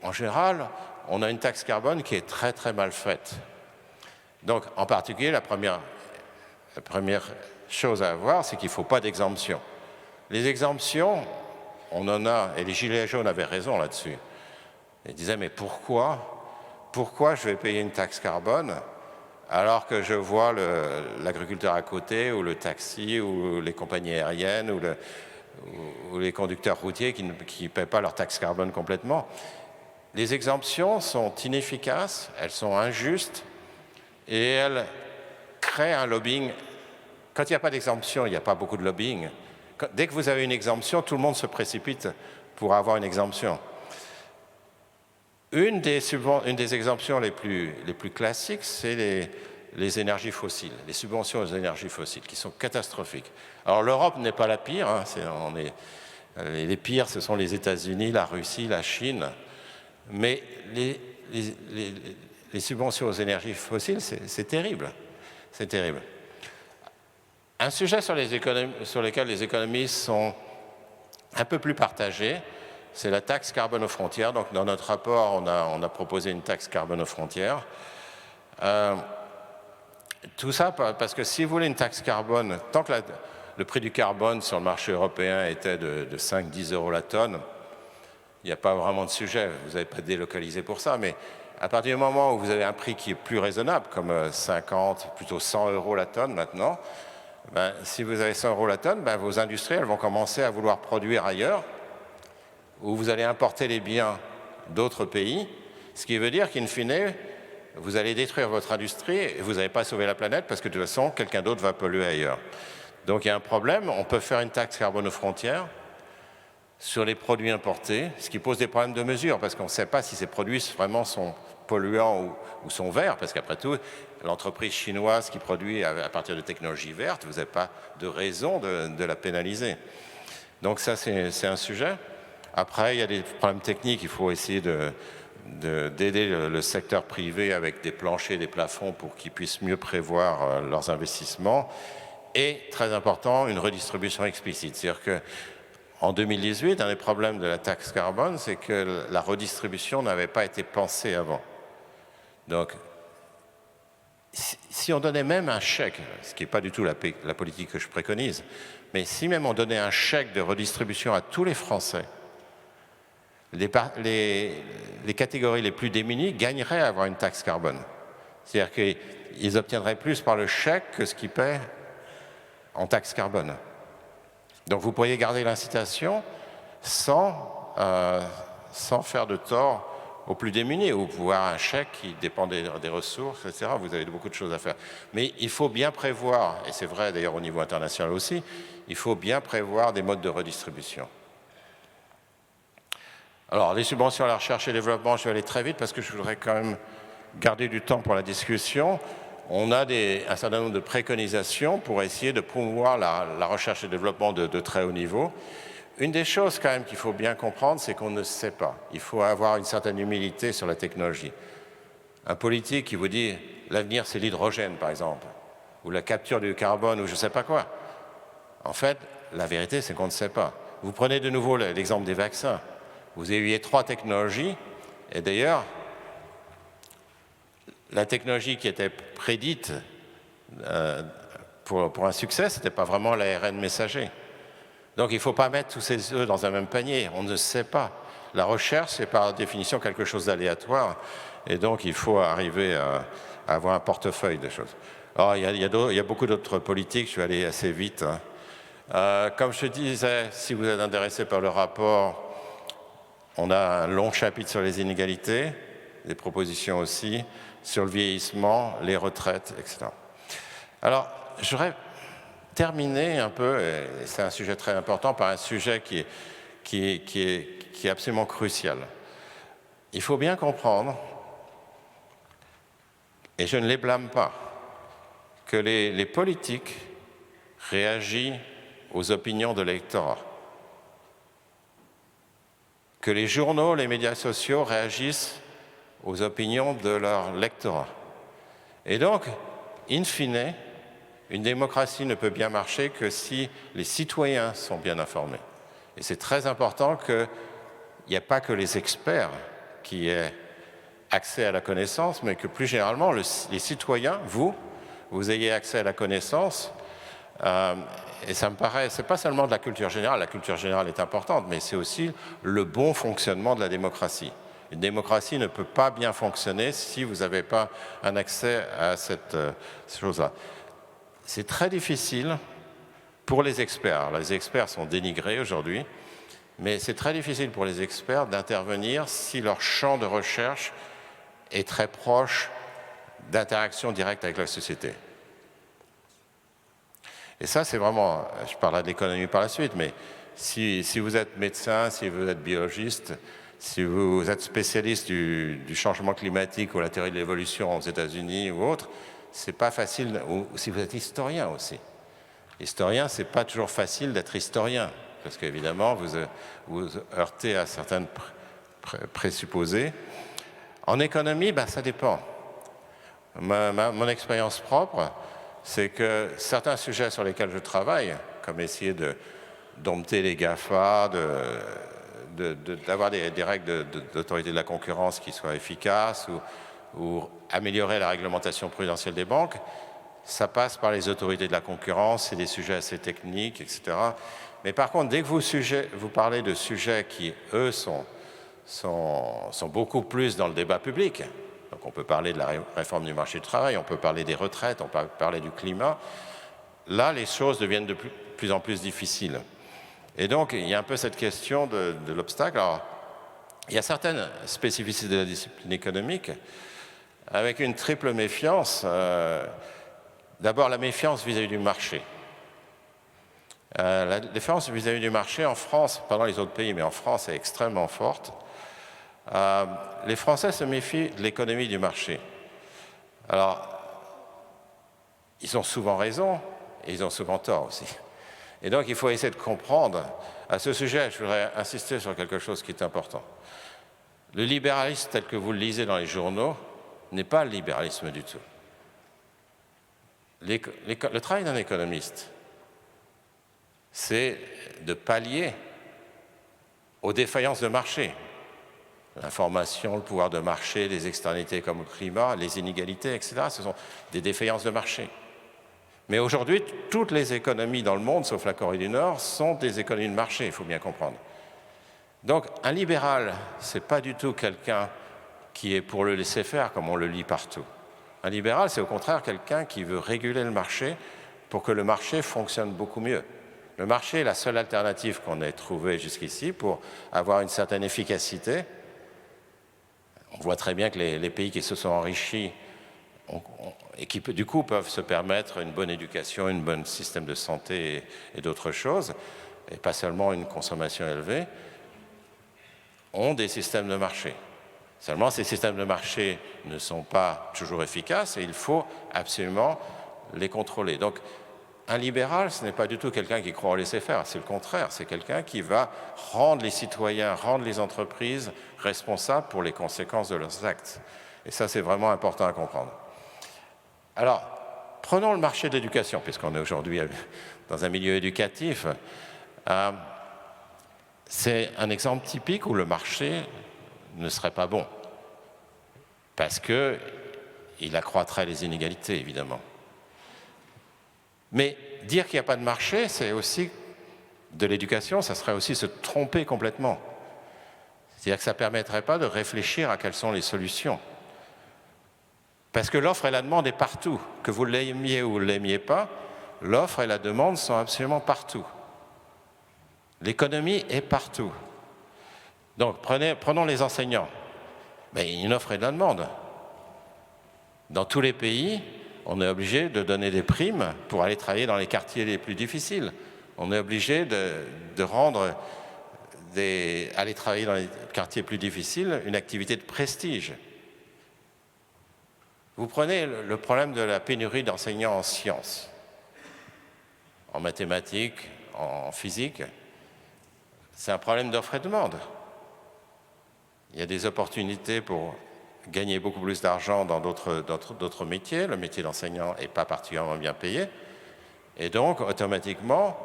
en général, on a une taxe carbone qui est très, très mal faite. Donc, en particulier, la première chose à avoir, c'est qu'il ne faut pas d'exemption. Les exemptions, on en a, et les Gilets jaunes avaient raison là-dessus. Ils disaient, mais pourquoi je vais payer une taxe carbone alors que je vois l'agriculteur à côté, ou le taxi, ou les compagnies aériennes, ou les conducteurs routiers qui ne paient pas leur taxe carbone complètement. Les exemptions sont inefficaces, elles sont injustes, et elles créent un lobbying. Quand il n'y a pas d'exemption, il n'y a pas beaucoup de lobbying. Dès que vous avez une exemption, tout le monde se précipite pour avoir une exemption. Une des exemptions les plus classiques, c'est les énergies fossiles, les subventions aux énergies fossiles, qui sont catastrophiques. Alors l'Europe n'est pas la pire, hein, les pires, ce sont les États-Unis, la Russie, la Chine, mais les subventions aux énergies fossiles, c'est terrible, c'est terrible. Un sujet sur lequel les économistes sont un peu plus partagés, c'est la taxe carbone aux frontières. Donc, dans notre rapport, on a proposé une taxe carbone aux frontières. Tout ça parce que si vous voulez une taxe carbone, tant que le prix du carbone sur le marché européen était de 5-10 euros la tonne, il n'y a pas vraiment de sujet, vous n'avez pas délocalisé pour ça, mais à partir du moment où vous avez un prix qui est plus raisonnable, comme 50, plutôt 100 euros la tonne maintenant, si vous avez 100 euros la tonne, vos industries elles vont commencer à vouloir produire ailleurs, où vous allez importer les biens d'autres pays, ce qui veut dire qu'in fine, vous allez détruire votre industrie et vous n'allez pas sauver la planète parce que de toute façon, quelqu'un d'autre va polluer ailleurs. Donc il y a un problème, on peut faire une taxe carbone aux frontières sur les produits importés, ce qui pose des problèmes de mesure parce qu'on ne sait pas si ces produits vraiment sont polluants ou sont verts, parce qu'après tout, l'entreprise chinoise qui produit à partir de technologies vertes, vous n'avez pas de raison de la pénaliser. Donc ça, c'est un sujet. Après, il y a des problèmes techniques, il faut essayer d'aider le secteur privé avec des planchers, des plafonds pour qu'ils puissent mieux prévoir leurs investissements. Et, très important, une redistribution explicite. C'est-à-dire qu'en 2018, un des problèmes de la taxe carbone, c'est que la redistribution n'avait pas été pensée avant. Donc, si on donnait même un chèque, ce qui n'est pas du tout la politique que je préconise, mais si même on donnait un chèque de redistribution à tous les Français, les catégories les plus démunies gagneraient à avoir une taxe carbone. C'est-à-dire qu'ils obtiendraient plus par le chèque que ce qu'ils paient en taxe carbone. Donc vous pourriez garder l'incitation sans faire de tort aux plus démunis, ou pouvoir un chèque qui dépend des ressources, etc. Vous avez beaucoup de choses à faire. Mais il faut bien prévoir, et c'est vrai d'ailleurs au niveau international aussi, il faut bien prévoir des modes de redistribution. Alors, les subventions à la recherche et développement, je vais aller très vite parce que je voudrais quand même garder du temps pour la discussion. On a un certain nombre de préconisations pour essayer de promouvoir la recherche et développement de très haut niveau. Une des choses quand même qu'il faut bien comprendre, c'est qu'on ne sait pas. Il faut avoir une certaine humilité sur la technologie. Un politique qui vous dit l'avenir c'est l'hydrogène par exemple, ou la capture du carbone, ou je ne sais pas quoi. En fait, la vérité c'est qu'on ne sait pas. Vous prenez de nouveau l'exemple des vaccins. Vous avez 3 technologies, et d'ailleurs, la technologie qui était prédite pour un succès, ce n'était pas vraiment l'ARN messager. Donc il ne faut pas mettre tous ces œufs dans un même panier, on ne sait pas. La recherche, c'est par définition quelque chose d'aléatoire, et donc il faut arriver à avoir un portefeuille de choses. Alors il y a beaucoup d'autres politiques, je vais aller assez vite. Comme je disais, si vous êtes intéressé par le rapport, on a un long chapitre sur les inégalités, des propositions aussi, sur le vieillissement, les retraites, etc. Alors, j'aurais terminé un peu, et c'est un sujet très important, par un sujet qui est absolument crucial. Il faut bien comprendre, et je ne les blâme pas, que les politiques réagissent aux opinions de l'électorat, que les journaux, les médias sociaux réagissent aux opinions de leur lectorat. Et donc, in fine, une démocratie ne peut bien marcher que si les citoyens sont bien informés. Et c'est très important qu'il n'y ait pas que les experts qui aient accès à la connaissance, mais que plus généralement, les citoyens, vous ayez accès à la connaissance. Et ça me paraît, c'est pas seulement de la culture générale est importante, mais c'est aussi le bon fonctionnement de la démocratie. Une démocratie ne peut pas bien fonctionner si vous n'avez pas un accès à cette chose-là. C'est très difficile pour les experts. Alors, les experts sont dénigrés aujourd'hui, mais c'est très difficile pour les experts d'intervenir si leur champ de recherche est très proche d'interaction directe avec la société. Et ça, c'est vraiment, je parlerai de l'économie par la suite, mais si vous êtes médecin, si vous êtes biologiste, si vous êtes spécialiste du changement climatique ou la théorie de l'évolution aux États-Unis ou autre, c'est pas facile, ou si vous êtes historien aussi. Historien, c'est pas toujours facile d'être historien, parce qu'évidemment, vous heurtez à certaines présupposés. En économie, ben, ça dépend. Mon expérience propre, c'est que certains sujets sur lesquels je travaille, comme essayer de dompter les GAFA, d'avoir des règles d'autorité de la concurrence qui soient efficaces ou améliorer la réglementation prudentielle des banques, ça passe par les autorités de la concurrence, c'est des sujets assez techniques, etc. Mais par contre, dès que vous parlez de sujets qui, eux, sont beaucoup plus dans le débat public, donc on peut parler de la réforme du marché du travail, on peut parler des retraites, on peut parler du climat, là, les choses deviennent de plus en plus difficiles. Et donc, il y a un peu cette question de l'obstacle. Alors, il y a certaines spécificités de la discipline économique avec une triple méfiance. D'abord, la méfiance vis-à-vis du marché. La défiance vis-à-vis du marché en France, pas dans les autres pays, mais en France, est extrêmement forte. Les Français se méfient de l'économie du marché. Alors, ils ont souvent raison et ils ont souvent tort aussi. Et donc, il faut essayer de comprendre. À ce sujet, je voudrais insister sur quelque chose qui est important. Le libéralisme tel que vous le lisez dans les journaux n'est pas le libéralisme du tout. Le travail d'un économiste, c'est de pallier aux défaillances de marché. L'information, le pouvoir de marché, les externalités comme le climat, les inégalités, etc. Ce sont des défaillances de marché. Mais aujourd'hui, toutes les économies dans le monde, sauf la Corée du Nord, sont des économies de marché, il faut bien comprendre. Donc un libéral, ce n'est pas du tout quelqu'un qui est pour le laisser faire, comme on le lit partout. Un libéral, c'est au contraire quelqu'un qui veut réguler le marché pour que le marché fonctionne beaucoup mieux. Le marché est la seule alternative qu'on ait trouvée jusqu'ici pour avoir une certaine efficacité. on voit très bien que les pays qui se sont enrichis et qui, du coup, peuvent se permettre une bonne éducation, un bon système de santé et d'autres choses, et pas seulement une consommation élevée, ont des systèmes de marché. Seulement, ces systèmes de marché ne sont pas toujours efficaces et il faut absolument les contrôler. Donc, un libéral, ce n'est pas du tout quelqu'un qui croit au laisser-faire, c'est le contraire, c'est quelqu'un qui va rendre les citoyens, rendre les entreprises responsables pour les conséquences de leurs actes. Et ça, c'est vraiment important à comprendre. Alors, prenons le marché de l'éducation, puisqu'on est aujourd'hui dans un milieu éducatif. C'est un exemple typique où le marché ne serait pas bon, parce qu'il accroîtrait les inégalités, évidemment. Mais dire qu'il n'y a pas de marché, c'est aussi de l'éducation, ça serait aussi se tromper complètement. C'est-à-dire que ça ne permettrait pas de réfléchir à quelles sont les solutions. Parce que l'offre et la demande est partout. Que vous l'aimiez ou vous ne l'aimiez pas, l'offre et la demande sont absolument partout. L'économie est partout. Donc prenons les enseignants. Mais il y a une offre et de la demande. Dans tous les pays, on est obligé de donner des primes pour aller travailler dans les quartiers les plus difficiles. On est obligé aller travailler dans les quartiers plus difficiles une activité de prestige. Vous prenez le problème de la pénurie d'enseignants en sciences, en mathématiques, en physique. C'est un problème d'offre et de demande. Il y a des opportunités pour gagner beaucoup plus d'argent dans d'autres métiers. Le métier d'enseignant n'est pas particulièrement bien payé. Et donc, automatiquement,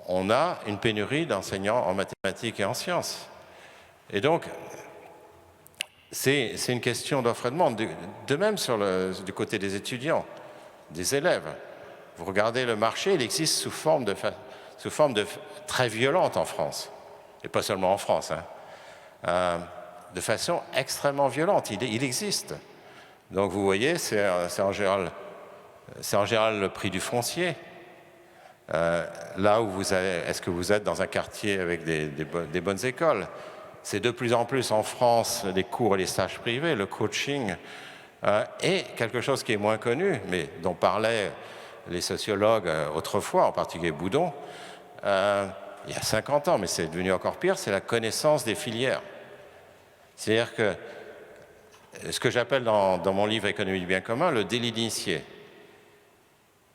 on a une pénurie d'enseignants en mathématiques et en sciences. Et donc, c'est une question d'offre et de demande. De même du côté des étudiants, des élèves. Vous regardez le marché, il existe sous forme très violente en France. Et pas seulement en France, de façon extrêmement violente. Il existe. Donc vous voyez, c'est en général le prix du foncier. Là où est-ce que vous êtes dans un quartier avec des bonnes écoles? C'est de plus en plus en France les cours et les stages privés, le coaching, et quelque chose qui est moins connu, mais dont parlaient les sociologues autrefois, en particulier Boudon, il y a 50 ans, mais c'est devenu encore pire, c'est la connaissance des filières. C'est-à-dire que ce que j'appelle dans mon livre Économie du bien commun, le délit d'initié.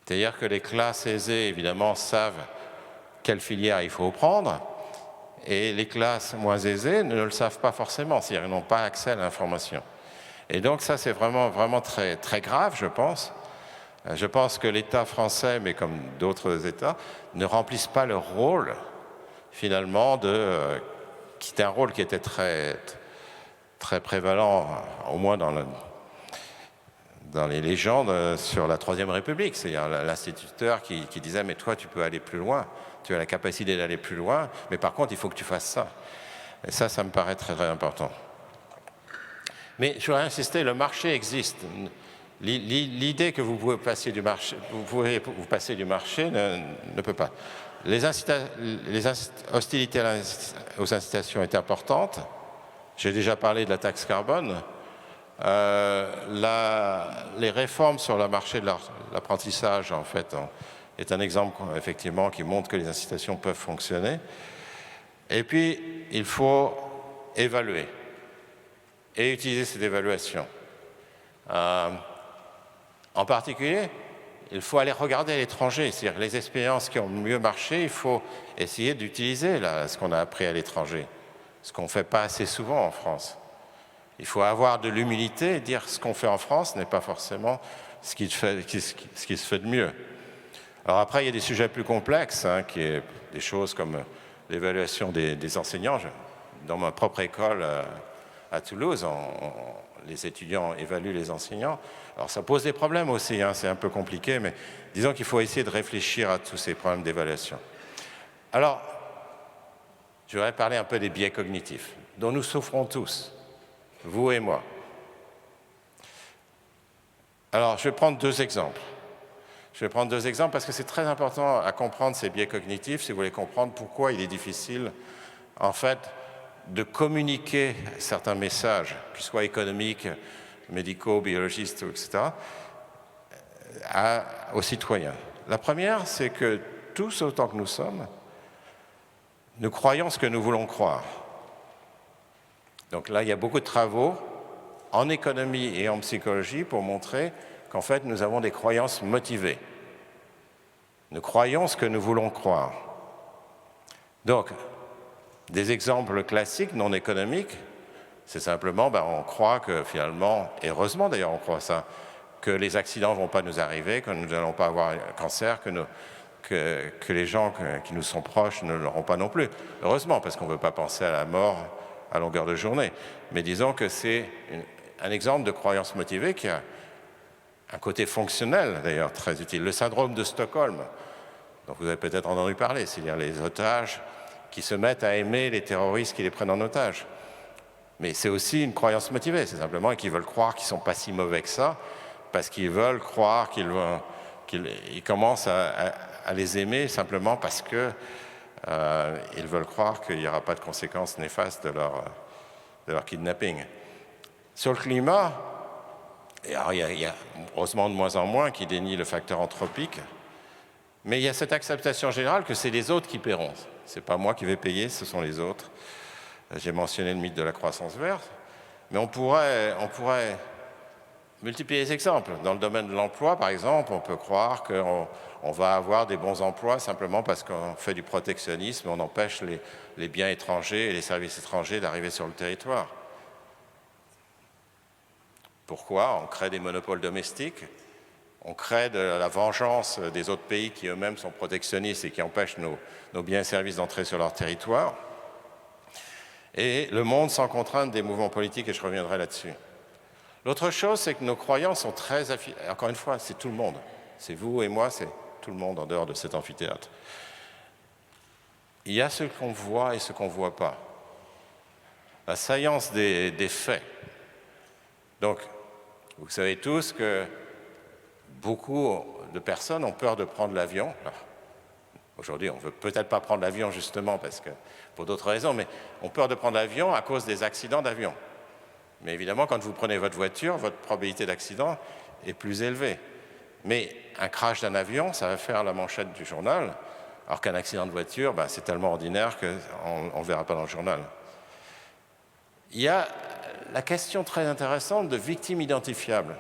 C'est-à-dire que les classes aisées, évidemment, savent quelle filière il faut prendre, et les classes moins aisées ne le savent pas forcément, c'est-à-dire qu'ils n'ont pas accès à l'information. Et donc ça, c'est vraiment, vraiment très, très grave, je pense. Je pense que l'État français, mais comme d'autres États, ne remplissent pas leur rôle, finalement, qui était un rôle qui était très, très prévalent, au moins dans les légendes sur la Troisième République. C'est-à-dire l'instituteur qui disait « mais toi, tu peux aller plus loin, tu as la capacité d'aller plus loin, mais par contre, il faut que tu fasses ça ». Et ça me paraît très, très important. Mais je voudrais insister, le marché existe. L'idée que vous pouvez passer du marché, ne peut pas. Les hostilités aux incitations est importante. J'ai déjà parlé de la taxe carbone. Les réformes sur le marché de l'apprentissage, en fait, est un exemple, effectivement, qui montre que les incitations peuvent fonctionner. Et puis, il faut évaluer et utiliser cette évaluation. En particulier, il faut aller regarder à l'étranger, c'est-à-dire les expériences qui ont mieux marché, il faut essayer d'utiliser ce qu'on a appris à l'étranger, ce qu'on ne fait pas assez souvent en France. Il faut avoir de l'humilité et dire ce qu'on fait en France n'est pas forcément ce qui se fait de mieux. Alors après, il y a des sujets plus complexes, qui est des choses comme l'évaluation des enseignants. Dans ma propre école à Toulouse, les étudiants évaluent les enseignants. Alors ça pose des problèmes aussi, c'est un peu compliqué, mais disons qu'il faut essayer de réfléchir à tous ces problèmes d'évaluation. Alors, je voudrais parler un peu des biais cognitifs, dont nous souffrons tous, vous et moi. Alors, je vais prendre deux exemples. Parce que c'est très important à comprendre ces biais cognitifs, si vous voulez comprendre pourquoi il est difficile, en fait, de communiquer certains messages, qu'ils soient économiques, médicaux, biologistes, etc., aux citoyens. La première, c'est que tous autant que nous sommes, nous croyons ce que nous voulons croire. Donc là, il y a beaucoup de travaux en économie et en psychologie pour montrer qu'en fait, nous avons des croyances motivées. Nous croyons ce que nous voulons croire. Donc, des exemples classiques non économiques, c'est simplement, on croit que finalement, et heureusement d'ailleurs on croit ça, que les accidents ne vont pas nous arriver, que nous n'allons pas avoir un cancer, que les gens qui nous sont proches ne l'auront pas non plus. Heureusement, parce qu'on ne veut pas penser à la mort à longueur de journée. Mais disons que c'est un exemple de croyance motivée qui a un côté fonctionnel d'ailleurs très utile. Le syndrome de Stockholm, dont vous avez peut-être entendu parler, c'est-à-dire les otages qui se mettent à aimer les terroristes qui les prennent en otage. Mais c'est aussi une croyance motivée, c'est simplement qu'ils veulent croire qu'ils ne sont pas si mauvais que ça, parce qu'ils veulent croire qu'ils commencent à les aimer simplement parce qu'ils veulent croire qu'il n'y aura pas de conséquences néfastes de leur kidnapping. Sur le climat, et alors il y a heureusement de moins en moins qui dénient le facteur anthropique, mais il y a cette acceptation générale que c'est les autres qui paieront. Ce n'est pas moi qui vais payer, ce sont les autres. J'ai mentionné le mythe de la croissance verte, mais on pourrait multiplier les exemples. Dans le domaine de l'emploi, par exemple, on peut croire qu'on va avoir des bons emplois simplement parce qu'on fait du protectionnisme, on empêche les biens étrangers et les services étrangers d'arriver sur le territoire. Pourquoi? On crée des monopoles domestiques, on crée de la vengeance des autres pays qui eux-mêmes sont protectionnistes et qui empêchent nos biens et services d'entrer sur leur territoire. Et le monde sans contrainte des mouvements politiques, et je reviendrai là-dessus. L'autre chose, c'est que nos croyances sont très affiliées. Encore une fois, c'est tout le monde. C'est vous et moi, c'est tout le monde en dehors de cet amphithéâtre. Il y a ce qu'on voit et ce qu'on ne voit pas. La saillance des faits. Donc, vous savez tous que beaucoup de personnes ont peur de prendre l'avion. Aujourd'hui, on ne veut peut-être pas prendre l'avion justement parce que, pour d'autres raisons, mais on a peur de prendre l'avion à cause des accidents d'avion. Mais évidemment, quand vous prenez votre voiture, votre probabilité d'accident est plus élevée. Mais un crash d'un avion, ça va faire la manchette du journal, alors qu'un accident de voiture, c'est tellement ordinaire qu'on ne verra pas dans le journal. Il y a la question très intéressante de victimes identifiables.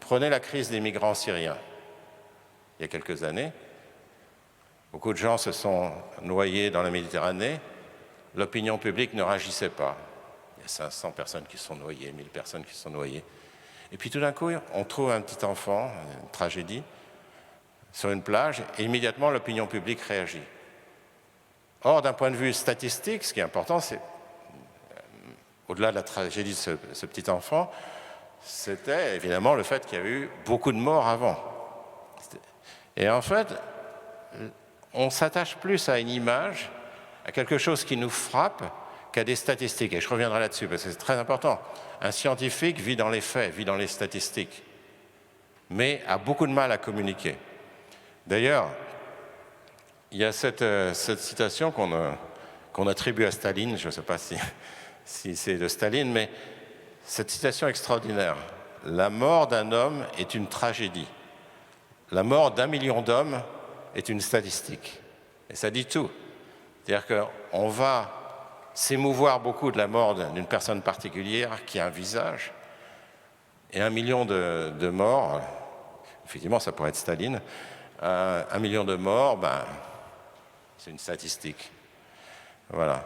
Prenez la crise des migrants syriens. Il y a quelques années, beaucoup de gens se sont noyés dans la Méditerranée, l'opinion publique ne réagissait pas. Il y a 500 personnes qui se sont noyées, 1000 personnes qui se sont noyées. Et puis tout d'un coup, on trouve un petit enfant, une tragédie, sur une plage, et immédiatement l'opinion publique réagit. Or, d'un point de vue statistique, ce qui est important, c'est, au-delà de la tragédie de ce petit enfant, c'était évidemment le fait qu'il y a eu beaucoup de morts avant. Et en fait, on s'attache plus à une image, à quelque chose qui nous frappe, qu'à des statistiques. Et je reviendrai là-dessus, parce que c'est très important. Un scientifique vit dans les faits, vit dans les statistiques, mais a beaucoup de mal à communiquer. D'ailleurs, il y a cette citation qu'on attribue à Staline, je ne sais pas si c'est de Staline, mais cette citation extraordinaire. « La mort d'un homme est une tragédie. La mort d'1 million d'hommes est une statistique. » Et ça dit tout. C'est-à-dire qu'on va s'émouvoir beaucoup de la mort d'une personne particulière qui a un visage, et 1 million de morts, effectivement ça pourrait être Staline, 1 million de morts, c'est une statistique. Voilà.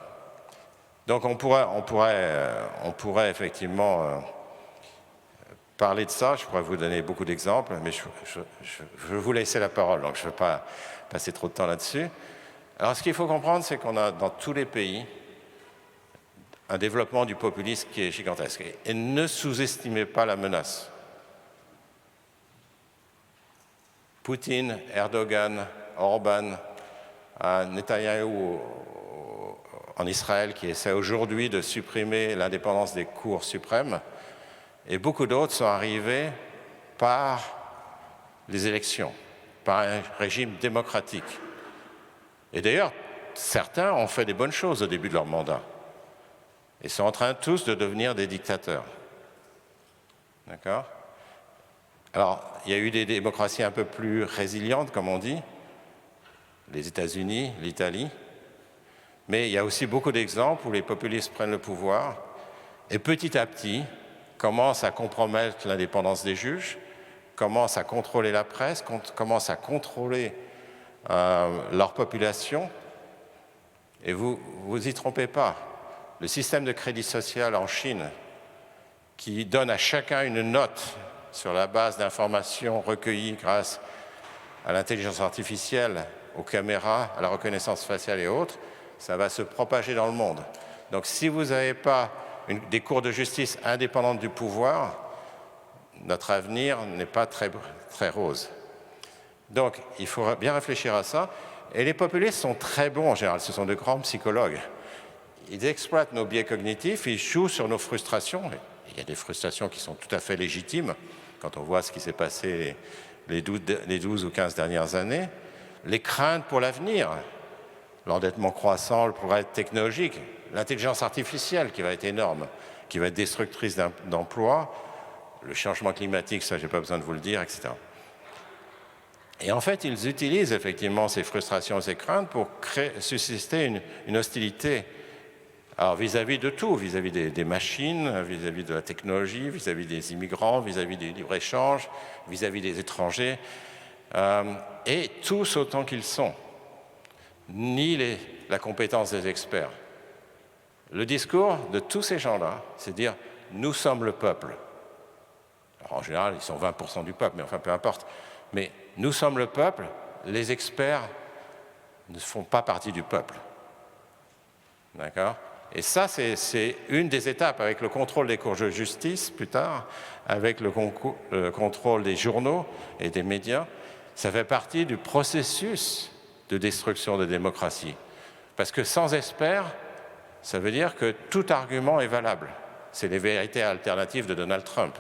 Donc on pourrait effectivement parler de ça, je pourrais vous donner beaucoup d'exemples, mais je veux vous laisser la parole, donc je ne veux pas passer trop de temps là-dessus. Alors ce qu'il faut comprendre, c'est qu'on a dans tous les pays un développement du populisme qui est gigantesque. Et ne sous-estimez pas la menace. Poutine, Erdogan, Orban, Netanyahou en Israël qui essaie aujourd'hui de supprimer l'indépendance des cours suprêmes, et beaucoup d'autres sont arrivés par les élections, par un régime démocratique. Et d'ailleurs, certains ont fait des bonnes choses au début de leur mandat. Ils sont en train tous de devenir des dictateurs. D'accord? Alors, il y a eu des démocraties un peu plus résilientes, comme on dit, les États-Unis, l'Italie, mais il y a aussi beaucoup d'exemples où les populistes prennent le pouvoir et petit à petit commencent à compromettre l'indépendance des juges, commencent à contrôler la presse, commencent à contrôler leur population. Et vous y trompez pas. Le système de crédit social en Chine, qui donne à chacun une note sur la base d'informations recueillies grâce à l'intelligence artificielle, aux caméras, à la reconnaissance faciale et autres, ça va se propager dans le monde. Donc si vous n'avez pas des cours de justice indépendantes du pouvoir, notre avenir n'est pas très, très rose. Donc il faut bien réfléchir à ça. Et les populistes sont très bons en général, ce sont de grands psychologues. Ils exploitent nos biais cognitifs, ils jouent sur nos frustrations. Il y a des frustrations qui sont tout à fait légitimes, quand on voit ce qui s'est passé les 12 ou 15 dernières années. Les craintes pour l'avenir, l'endettement croissant, le progrès technologique, l'intelligence artificielle qui va être énorme, qui va être destructrice d'emplois, le changement climatique, ça j'ai pas besoin de vous le dire, etc. Et en fait, ils utilisent effectivement ces frustrations, ces craintes pour susciter une hostilité. Alors vis-à-vis de tout, vis-à-vis des machines, vis-à-vis de la technologie, vis-à-vis des immigrants, vis-à-vis des libre-échanges, vis-à-vis des étrangers, et tous autant qu'ils sont, ni la compétence des experts. Le discours de tous ces gens-là, c'est de dire « nous sommes le peuple ». Alors en général, ils sont 20% du peuple, mais enfin peu importe. Mais nous sommes le peuple, les experts ne font pas partie du peuple. D'accord ? Et ça, c'est une des étapes, avec le contrôle des cours de justice plus tard, avec le contrôle des journaux et des médias, ça fait partie du processus de destruction de démocratie. Parce que sans experts, ça veut dire que tout argument est valable. C'est les vérités alternatives de Donald Trump.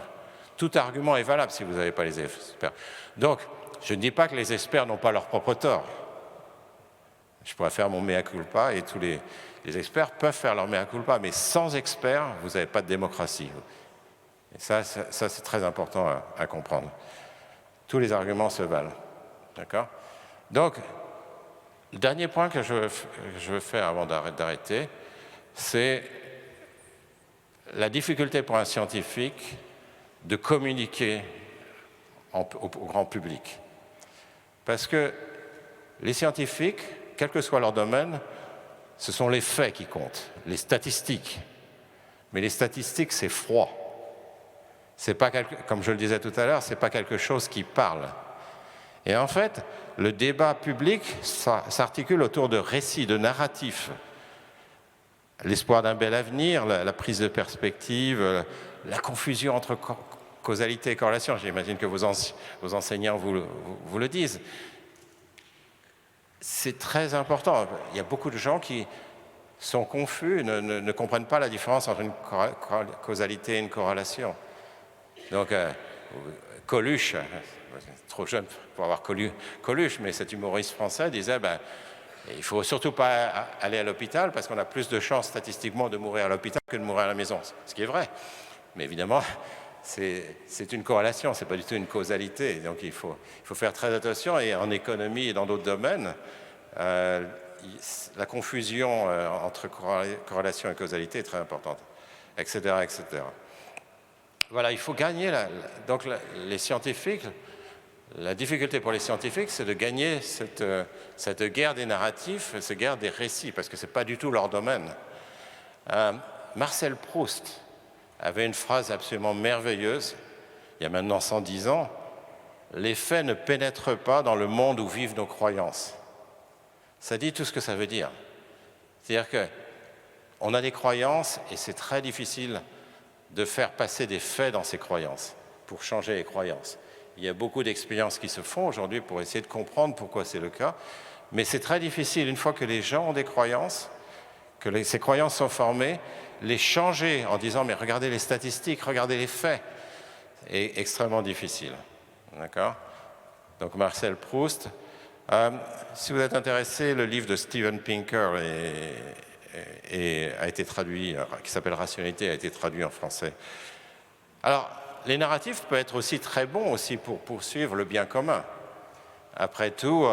Tout argument est valable si vous n'avez pas les experts. Donc, je ne dis pas que les experts n'ont pas leur propre tort. Je pourrais faire mon mea culpa et tous les experts peuvent faire leur mea culpa, mais sans experts, vous n'avez pas de démocratie. Et ça c'est très important à comprendre. Tous les arguments se valent. D'accord ? Donc, le dernier point que je veux faire avant d'arrêter, c'est la difficulté pour un scientifique de communiquer au grand public. Parce que les scientifiques, quel que soit leur domaine, ce sont les faits qui comptent, les statistiques. Mais les statistiques, c'est froid. C'est pas comme je le disais tout à l'heure, c'est pas quelque chose qui parle. Et en fait, le débat public s'articule autour de récits, de narratifs. L'espoir d'un bel avenir, la prise de perspective, la confusion entre causalité et corrélation. J'imagine que vos enseignants vous le disent. C'est très important. Il y a beaucoup de gens qui sont confus, ne comprennent pas la différence entre une causalité et une corrélation. Donc, Coluche, trop jeune pour avoir connu Coluche, mais cet humoriste français disait il ne faut surtout pas aller à l'hôpital parce qu'on a plus de chances statistiquement de mourir à l'hôpital que de mourir à la maison. Ce qui est vrai. Mais évidemment, c'est une corrélation, ce n'est pas du tout une causalité. Donc il faut faire très attention. Et en économie et dans d'autres domaines, la confusion entre corrélation et causalité est très importante, etc. etc. Voilà, il faut gagner. Donc les scientifiques, la difficulté pour les scientifiques, c'est de gagner cette guerre des narratifs, cette guerre des récits, parce que ce n'est pas du tout leur domaine. Marcel Proust avait une phrase absolument merveilleuse, il y a maintenant 110 ans, « Les faits ne pénètrent pas dans le monde où vivent nos croyances ». Ça dit tout ce que ça veut dire. C'est-à-dire qu'on a des croyances et c'est très difficile de faire passer des faits dans ces croyances, pour changer les croyances. Il y a beaucoup d'expériences qui se font aujourd'hui pour essayer de comprendre pourquoi c'est le cas, mais c'est très difficile, une fois que les gens ont des croyances, que ces croyances sont formées, les changer en disant « mais regardez les statistiques, regardez les faits », est extrêmement difficile. D'accord ? Donc Marcel Proust Si vous êtes intéressé, le livre de Steven Pinker a été traduit, qui s'appelle Rationalité, a été traduit en français. Alors, les narratifs peuvent être aussi très bons aussi pour poursuivre le bien commun. Après tout,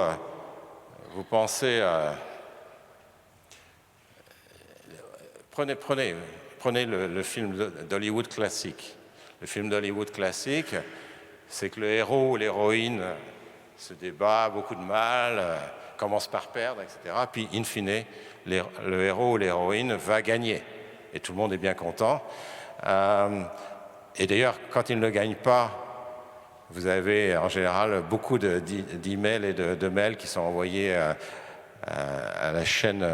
vous pensez à... Prenez le film d'Hollywood classique. Le film d'Hollywood classique, c'est que le héros ou l'héroïne se débat, beaucoup de mal, commence par perdre, etc. Puis, in fine, le héros ou l'héroïne va gagner. Et tout le monde est bien content. Et d'ailleurs, quand il ne gagne pas, vous avez en général beaucoup d'emails et de mails qui sont envoyés à la chaîne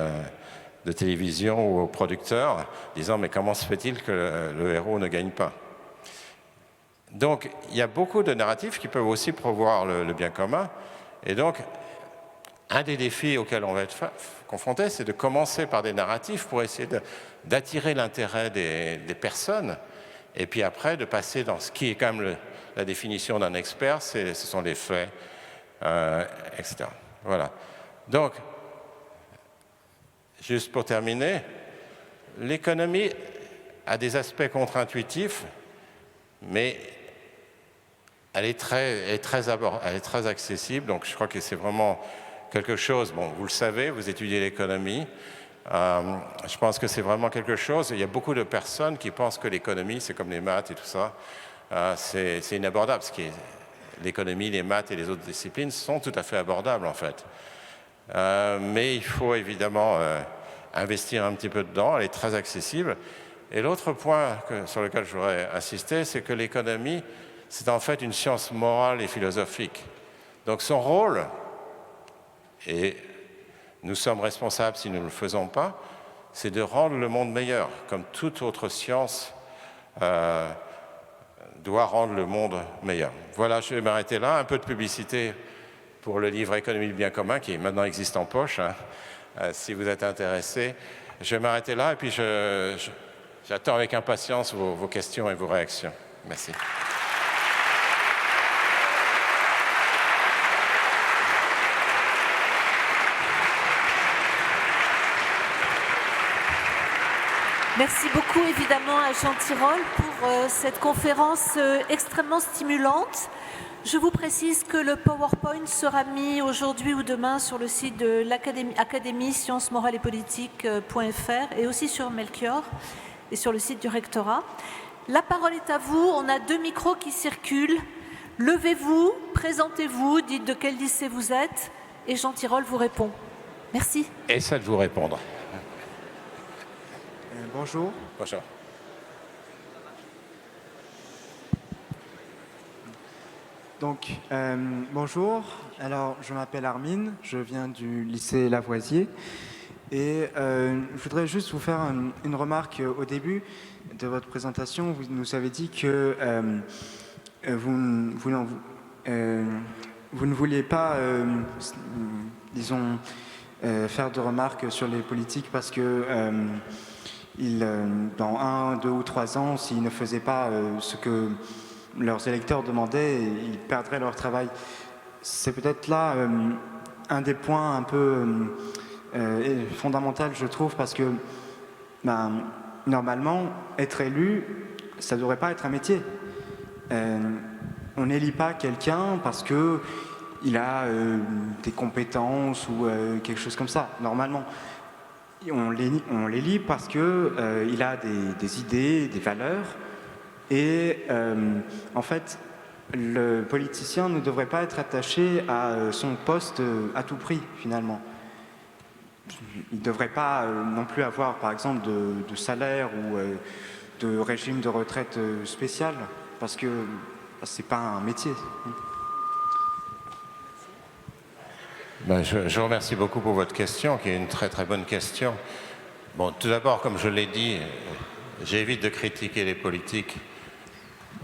de télévision ou au producteur, disant « mais comment se fait-il que le héros ne gagne pas ?» Donc, il y a beaucoup de narratifs qui peuvent aussi promouvoir le bien commun. Et donc, un des défis auxquels on va être confronté, c'est de commencer par des narratifs pour essayer d'attirer l'intérêt des personnes, et puis après de passer dans ce qui est quand même la définition d'un expert, ce sont les faits, etc. Voilà. Donc, juste pour terminer, l'économie a des aspects contre-intuitifs, mais elle est très accessible, donc je crois que c'est vraiment quelque chose, bon, vous le savez, vous étudiez l'économie, je pense que c'est vraiment quelque chose, il y a beaucoup de personnes qui pensent que l'économie, c'est comme les maths et tout ça, c'est inabordable, l'économie, les maths et les autres disciplines sont tout à fait abordables en fait. Mais il faut évidemment investir un petit peu dedans, elle est très accessible. Et l'autre point sur lequel je voudrais insister, c'est que l'économie, c'est en fait une science morale et philosophique. Donc son rôle, et nous sommes responsables si nous ne le faisons pas, c'est de rendre le monde meilleur, comme toute autre science doit rendre le monde meilleur. Voilà, je vais m'arrêter là. Un peu de publicité pour le livre Économie du bien commun, qui maintenant existe en poche, hein, si vous êtes intéressé. Je vais m'arrêter là et puis j'attends avec impatience vos questions et vos réactions. Merci. Merci beaucoup évidemment à Jean Tirole pour cette conférence extrêmement stimulante. Je vous précise que le PowerPoint sera mis aujourd'hui ou demain sur le site de l'Académie sciences morales et politiques.fr et aussi sur Melchior et sur le site du rectorat. La parole est à vous, on a 2 micros qui circulent. Levez-vous, présentez-vous, dites de quel lycée vous êtes et Jean Tirole vous répond. Merci. Essaie de vous répondre. Bonjour. Bonjour. Donc, bonjour. Alors, je m'appelle Armin, je viens du lycée Lavoisier. Et je voudrais juste vous faire une remarque au début de votre présentation. Vous nous avez dit que vous ne vouliez pas, disons, faire de remarques sur les politiques parce que dans 1, 2 ou 3 ans, s'ils ne faisaient pas ce que leurs électeurs demandaient, ils perdraient leur travail. C'est peut-être là un des points un peu fondamental, je trouve, parce que normalement, être élu, ça ne devrait pas être un métier. On n'élit pas quelqu'un parce qu'il a des compétences ou quelque chose comme ça, normalement. On l'élit parce qu'il a des idées, des valeurs, et en fait, le politicien ne devrait pas être attaché à son poste à tout prix, finalement. Il ne devrait pas non plus avoir, par exemple, de salaire ou de régime de retraite spécial, parce que ce n'est pas un métier. Ben, je vous remercie beaucoup pour votre question, qui est une très très bonne question. Bon, tout d'abord, comme je l'ai dit, j'évite de critiquer les politiques.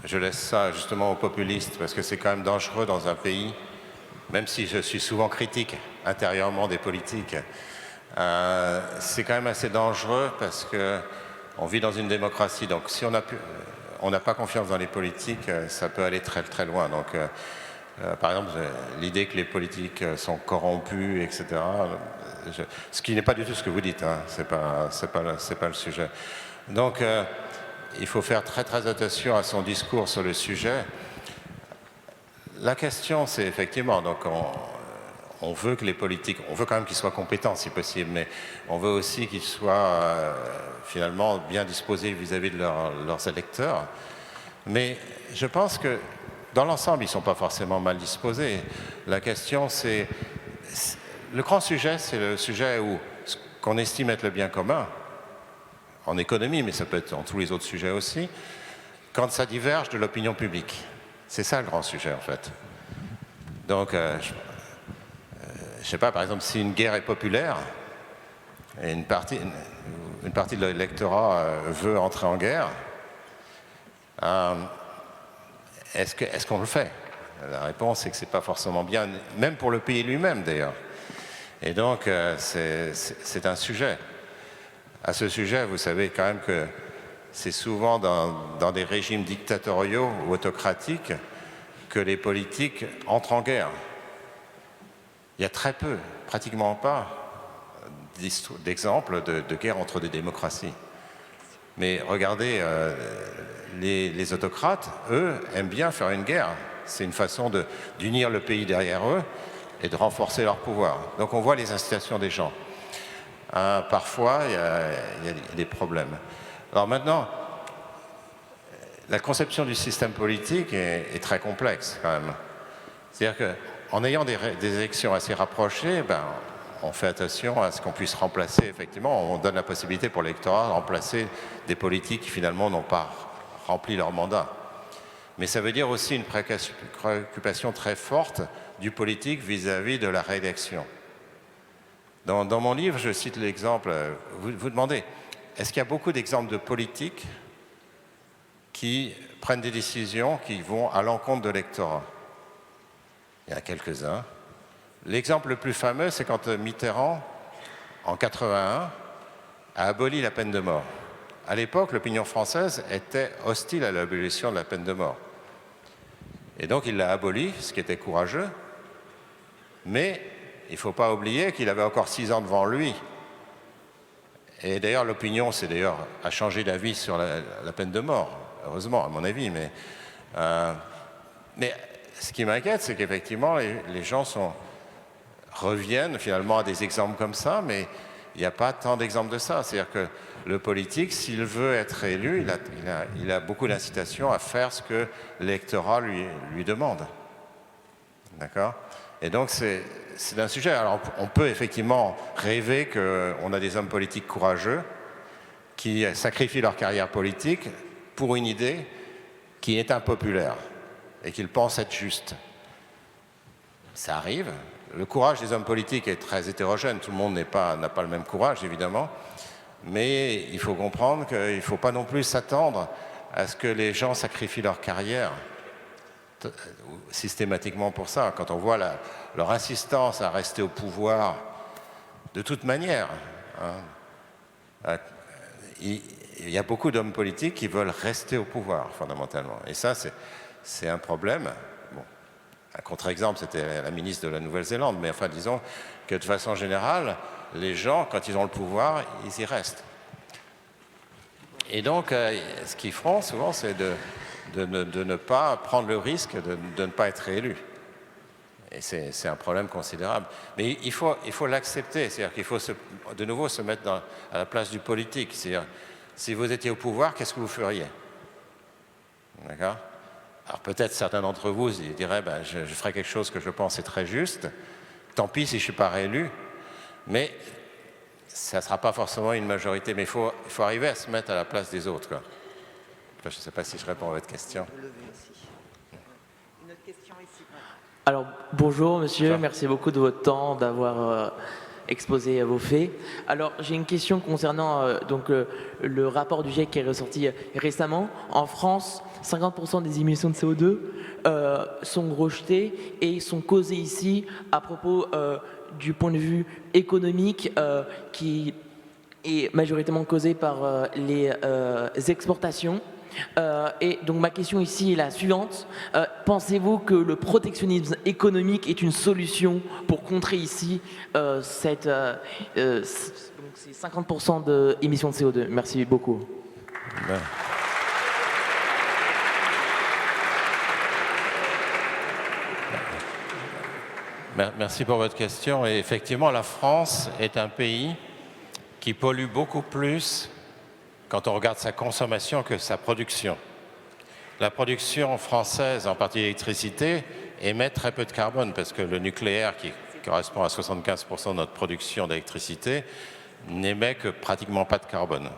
Je laisse ça justement aux populistes, parce que c'est quand même dangereux dans un pays, même si je suis souvent critique intérieurement des politiques. C'est quand même assez dangereux parce qu'on vit dans une démocratie. Donc si on n'a pas confiance dans les politiques, ça peut aller très très loin. Donc Par exemple, l'idée que les politiques sont corrompus, etc. Ce qui n'est pas du tout ce que vous dites, hein. C'est pas le sujet. Donc, il faut faire très très attention à son discours sur le sujet. La question, c'est effectivement, donc on veut que les politiques, on veut quand même qu'ils soient compétents si possible, mais on veut aussi qu'ils soient finalement bien disposés vis-à-vis de leurs électeurs. Mais je pense que dans l'ensemble, ils ne sont pas forcément mal disposés. La question, c'est... Le grand sujet, c'est le sujet où ce qu'on estime être le bien commun, en économie, mais ça peut être dans tous les autres sujets aussi, quand ça diverge de l'opinion publique. C'est ça le grand sujet, en fait. Donc, je ne sais pas, par exemple, si une guerre est populaire, et une partie de l'électorat veut entrer en guerre, est-ce qu'on le fait? La réponse est que ce n'est pas forcément bien, même pour le pays lui-même d'ailleurs. Et donc, c'est un sujet. À ce sujet, vous savez quand même que c'est souvent dans des régimes dictatoriaux ou autocratiques que les politiques entrent en guerre. Il y a très peu, pratiquement pas, d'exemples de guerre entre des démocraties. Mais regardez, les autocrates, eux, aiment bien faire une guerre. C'est une façon d'unir le pays derrière eux et de renforcer leur pouvoir. Donc on voit les incitations des gens. Parfois, il y a des problèmes. Alors maintenant, la conception du système politique est très complexe quand même. C'est-à-dire qu'en ayant des élections assez rapprochées, on fait attention à ce qu'on puisse remplacer, effectivement, on donne la possibilité pour l'électorat de remplacer des politiques qui finalement n'ont pas rempli leur mandat. Mais ça veut dire aussi une préoccupation très forte du politique vis-à-vis de la réélection. Dans mon livre, je cite l'exemple, vous demandez, est-ce qu'il y a beaucoup d'exemples de politiques qui prennent des décisions qui vont à l'encontre de l'électorat? Il y en a quelques-uns. L'exemple le plus fameux, c'est quand Mitterrand, en 81, a aboli la peine de mort. À l'époque, l'opinion française était hostile à l'abolition de la peine de mort. Et donc, il l'a abolie, ce qui était courageux. Mais il ne faut pas oublier qu'il avait encore 6 ans devant lui. Et d'ailleurs, l'opinion, a changé d'avis sur la peine de mort, heureusement, à mon avis. Mais ce qui m'inquiète, c'est qu'effectivement, les gens reviennent finalement à des exemples comme ça, mais il n'y a pas tant d'exemples de ça. C'est-à-dire que le politique, s'il veut être élu, il a beaucoup d'incitation à faire ce que l'électorat lui demande. D'accord? Et donc, c'est un sujet. Alors, on peut effectivement rêver qu'on a des hommes politiques courageux qui sacrifient leur carrière politique pour une idée qui est impopulaire et qu'ils pensent être juste. Ça arrive. Le courage des hommes politiques est très hétérogène. Tout le monde n'a pas le même courage, évidemment. Mais il faut comprendre qu'il ne faut pas non plus s'attendre à ce que les gens sacrifient leur carrière systématiquement pour ça. Quand on voit leur insistance à rester au pouvoir de toute manière, il y a beaucoup d'hommes politiques qui veulent rester au pouvoir, fondamentalement. Et ça, c'est un problème. Bon, un contre-exemple, c'était la ministre de la Nouvelle-Zélande, mais enfin, disons que de façon générale, les gens, quand ils ont le pouvoir, ils y restent. Et donc, ce qu'ils feront souvent, c'est de ne pas prendre le risque de ne pas être réélu. Et c'est un problème considérable. Mais il faut l'accepter, c'est-à-dire qu'il faut de nouveau se mettre à la place du politique. C'est-à-dire, si vous étiez au pouvoir, qu'est-ce que vous feriez? D'accord? Alors peut-être certains d'entre vous diraient, je ferai quelque chose que je pense est très juste, tant pis si je ne suis pas réélu, mais ça ne sera pas forcément une majorité, mais il faut arriver à se mettre à la place des autres, quoi. Je ne sais pas si je réponds à votre question. Une autre question ici. Alors, bonjour monsieur, bonjour. Merci beaucoup de votre temps, d'avoir exposé vos faits. Alors, j'ai une question concernant le rapport du GIEC qui est ressorti récemment. En France, 50% des émissions de CO2 sont rejetées et sont causées ici à propos du point de vue économique qui est majoritairement causé par les exportations. Et donc ma question ici est la suivante. Pensez-vous que le protectionnisme économique est une solution pour contrer ici ces 50% d'émissions de CO2? Merci beaucoup. Merci pour votre question. Et effectivement, la France est un pays qui pollue beaucoup plus quand on regarde sa consommation que sa production. La production française, en partie l'électricité, émet très peu de carbone parce que le nucléaire, qui correspond à 75% de notre production d'électricité, n'émet que pratiquement pas de carbone.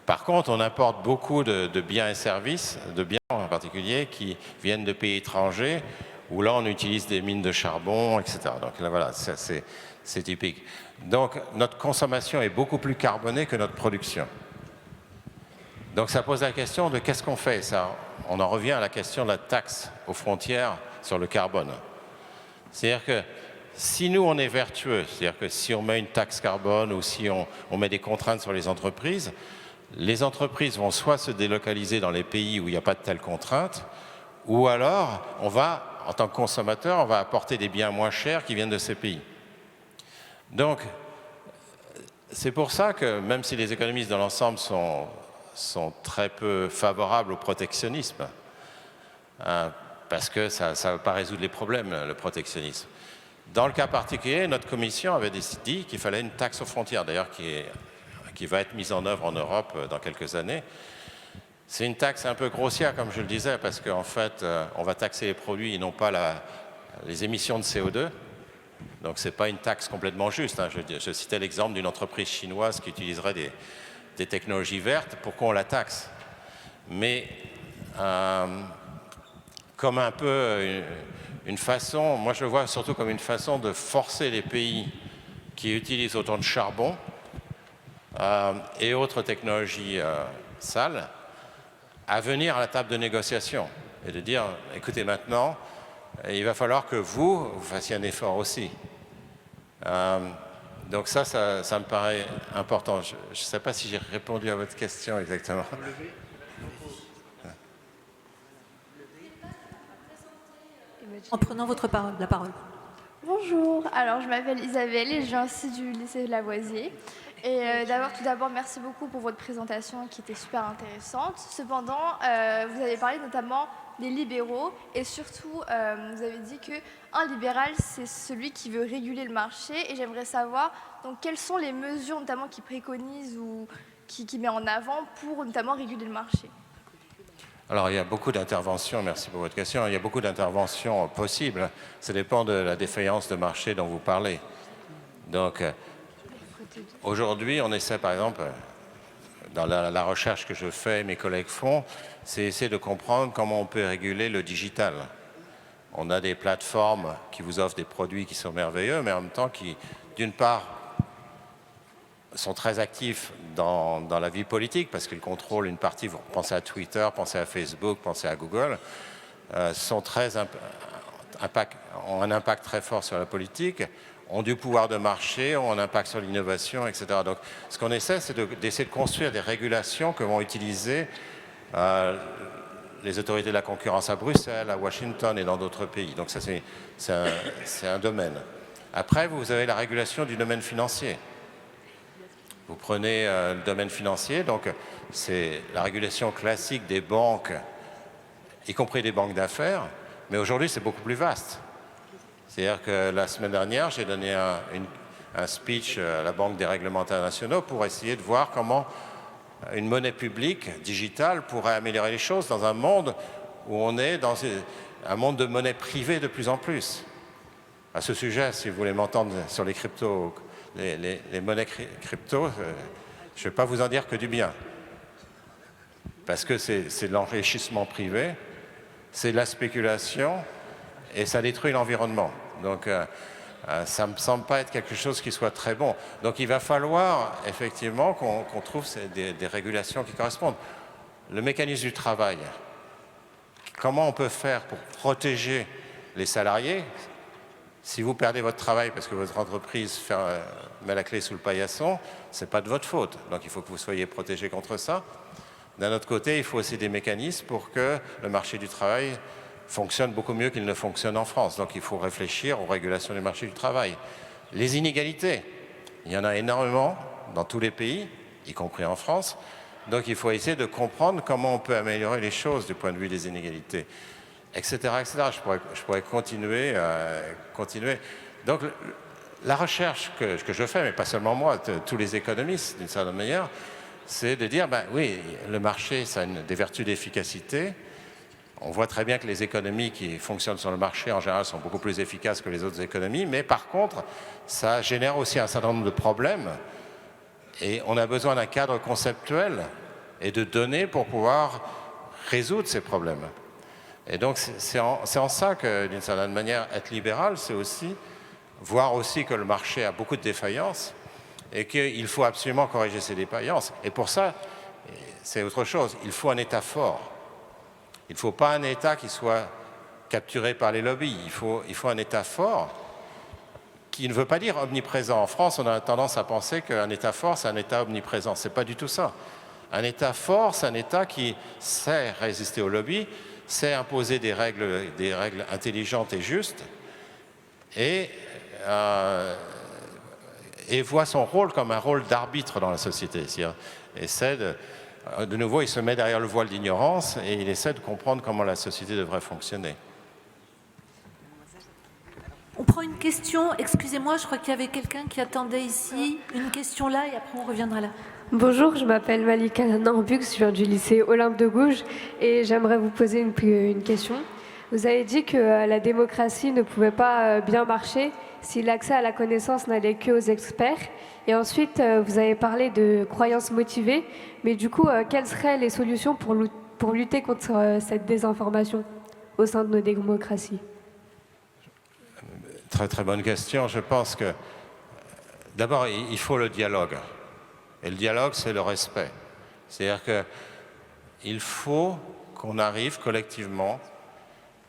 Par contre, on importe beaucoup de biens et services, de biens en particulier, qui viennent de pays étrangers, où là on utilise des mines de charbon, etc. Donc là voilà, c'est typique. Donc notre consommation est beaucoup plus carbonée que notre production. Donc ça pose la question de qu'est-ce qu'on fait ça. On en revient à la question de la taxe aux frontières sur le carbone. C'est-à-dire que si nous on est vertueux, c'est-à-dire que si on met une taxe carbone ou si on met des contraintes sur les entreprises vont soit se délocaliser dans les pays où il n'y a pas de telles contraintes, ou alors on va, en tant que consommateur, on va apporter des biens moins chers qui viennent de ces pays. Donc, c'est pour ça que même si les économistes dans l'ensemble sont très peu favorables au protectionnisme, parce que ça ne va pas résoudre les problèmes, le protectionnisme. Dans le cas particulier, notre commission avait décidé qu'il fallait une taxe aux frontières, d'ailleurs qui va être mise en œuvre en Europe dans quelques années. C'est une taxe un peu grossière, comme je le disais, parce qu'en fait, on va taxer les produits et non pas les émissions de CO2. Donc, ce n'est pas une taxe complètement juste. Je citais l'exemple d'une entreprise chinoise qui utiliserait des technologies vertes. Pourquoi on la taxe? Mais comme un peu une façon, moi je le vois surtout comme une façon de forcer les pays qui utilisent autant de charbon et autres technologies sales à venir à la table de négociation et de dire, écoutez, maintenant, il va falloir que vous fassiez un effort aussi. Donc ça me paraît important. Je ne sais pas si j'ai répondu à votre question exactement. En prenant la parole. Bonjour, alors je m'appelle Isabelle et je viens aussi du lycée de Lavoisier. Et tout d'abord, merci beaucoup pour votre présentation qui était super intéressante. Cependant, vous avez parlé notamment des libéraux et surtout, vous avez dit qu'un libéral, c'est celui qui veut réguler le marché. Et j'aimerais savoir donc, quelles sont les mesures notamment qu'il préconise ou qui met en avant pour notamment réguler le marché. Alors, il y a beaucoup d'interventions, merci pour votre question, il y a beaucoup d'interventions possibles. Ça dépend de la défaillance de marché dont vous parlez. Donc, aujourd'hui, on essaie, par exemple, dans la recherche que je fais, mes collègues font, c'est essayer de comprendre comment on peut réguler le digital. On a des plateformes qui vous offrent des produits qui sont merveilleux, mais en même temps qui, d'une part, sont très actifs dans la vie politique parce qu'ils contrôlent une partie, vous pensez à Twitter, pensez à Facebook, pensez à Google, ont un impact très fort sur la politique, ont du pouvoir de marché, ont un impact sur l'innovation, etc. Donc ce qu'on essaie, c'est d'essayer de construire des régulations que vont utiliser les autorités de la concurrence à Bruxelles, à Washington et dans d'autres pays. Donc ça, c'est un domaine. Après, vous avez la régulation du domaine financier. Vous prenez le domaine financier, donc c'est la régulation classique des banques, y compris des banques d'affaires, mais aujourd'hui c'est beaucoup plus vaste. C'est-à-dire que la semaine dernière, j'ai donné un speech à la Banque des règlements internationaux pour essayer de voir comment une monnaie publique digitale pourrait améliorer les choses dans un monde où on est dans un monde de monnaie privée de plus en plus. À ce sujet, si vous voulez m'entendre sur les cryptos, les monnaies crypto, je ne vais pas vous en dire que du bien. Parce que c'est de l'enrichissement privé, c'est de la spéculation et ça détruit l'environnement. Donc ça ne me semble pas être quelque chose qui soit très bon. Donc il va falloir effectivement qu'on trouve des régulations qui correspondent. Le mécanisme du travail, comment on peut faire pour protéger les salariés? Si vous perdez votre travail parce que votre entreprise met la clé sous le paillasson, ce n'est pas de votre faute. Donc il faut que vous soyez protégé contre ça. D'un autre côté, il faut aussi des mécanismes pour que le marché du travail fonctionne beaucoup mieux qu'il ne fonctionne en France. Donc il faut réfléchir aux régulations du marché du travail. Les inégalités, il y en a énormément dans tous les pays, y compris en France. Donc il faut essayer de comprendre comment on peut améliorer les choses du point de vue des inégalités, etc. etc. Je pourrais continuer. Donc la recherche que je fais, mais pas seulement moi, tous les économistes d'une certaine manière, c'est de dire, ben oui, le marché, ça a des vertus d'efficacité. On voit très bien que les économies qui fonctionnent sur le marché, en général, sont beaucoup plus efficaces que les autres économies, mais par contre, ça génère aussi un certain nombre de problèmes, et on a besoin d'un cadre conceptuel et de données pour pouvoir résoudre ces problèmes. Et donc, c'est en ça que, d'une certaine manière, être libéral, c'est aussi voir aussi que le marché a beaucoup de défaillances, et qu'il faut absolument corriger ces défaillances. Et pour ça, c'est autre chose. Il faut un État fort. Il ne faut pas un État qui soit capturé par les lobbies. Il faut un État fort qui ne veut pas dire omniprésent. En France, on a tendance à penser qu'un État fort, c'est un État omniprésent. Ce n'est pas du tout ça. Un État fort, c'est un État qui sait résister aux lobbies, sait imposer des règles intelligentes et justes, et voit son rôle comme un rôle d'arbitre dans la société. Essaie de nouveau, il se met derrière le voile d'ignorance et il essaie de comprendre comment la société devrait fonctionner. On prend une question, excusez-moi, je crois qu'il y avait quelqu'un qui attendait ici, une question là et après on reviendra là. Bonjour, je m'appelle Malika Nambux, je viens du lycée Olympe de Gouges et j'aimerais vous poser une question. Vous avez dit que la démocratie ne pouvait pas bien marcher si l'accès à la connaissance n'allait que aux experts. Et ensuite, vous avez parlé de croyances motivées, mais du coup, quelles seraient les solutions pour lutter contre cette désinformation au sein de nos démocraties? Très très bonne question. Je pense que d'abord, il faut le dialogue. Et le dialogue, c'est le respect. C'est-à-dire qu'il faut qu'on arrive collectivement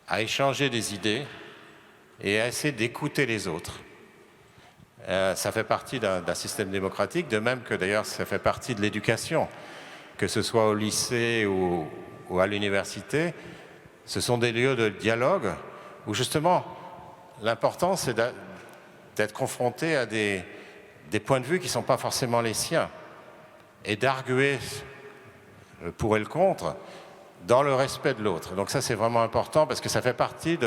à échanger des idées et à essayer d'écouter les autres. Ça fait partie d'un système démocratique, de même que d'ailleurs ça fait partie de l'éducation, que ce soit au lycée ou à l'université. Ce sont des lieux de dialogue où justement l'important c'est d'être confronté à des points de vue qui ne sont pas forcément les siens et d'arguer le pour et le contre dans le respect de l'autre. Donc ça c'est vraiment important parce que ça fait partie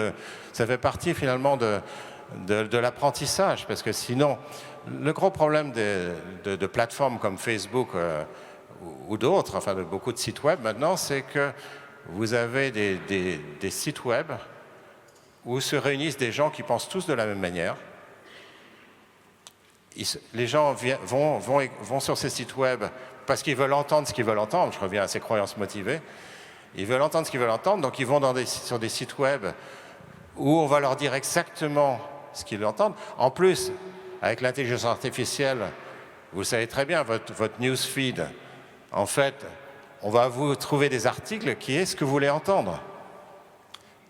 finalement de l'apprentissage, parce que sinon, le gros problème de plateformes comme Facebook ou d'autres, enfin de beaucoup de sites web maintenant, c'est que vous avez des sites web où se réunissent des gens qui pensent tous de la même manière. Les gens vont sur ces sites web parce qu'ils veulent entendre ce qu'ils veulent entendre, je reviens à ces croyances motivées, ils veulent entendre ce qu'ils veulent entendre, donc ils vont sur des sites web où on va leur dire exactement ce qu'ils entendent. En plus, avec l'intelligence artificielle, vous savez très bien, votre newsfeed, en fait, on va vous trouver des articles qui est ce que vous voulez entendre.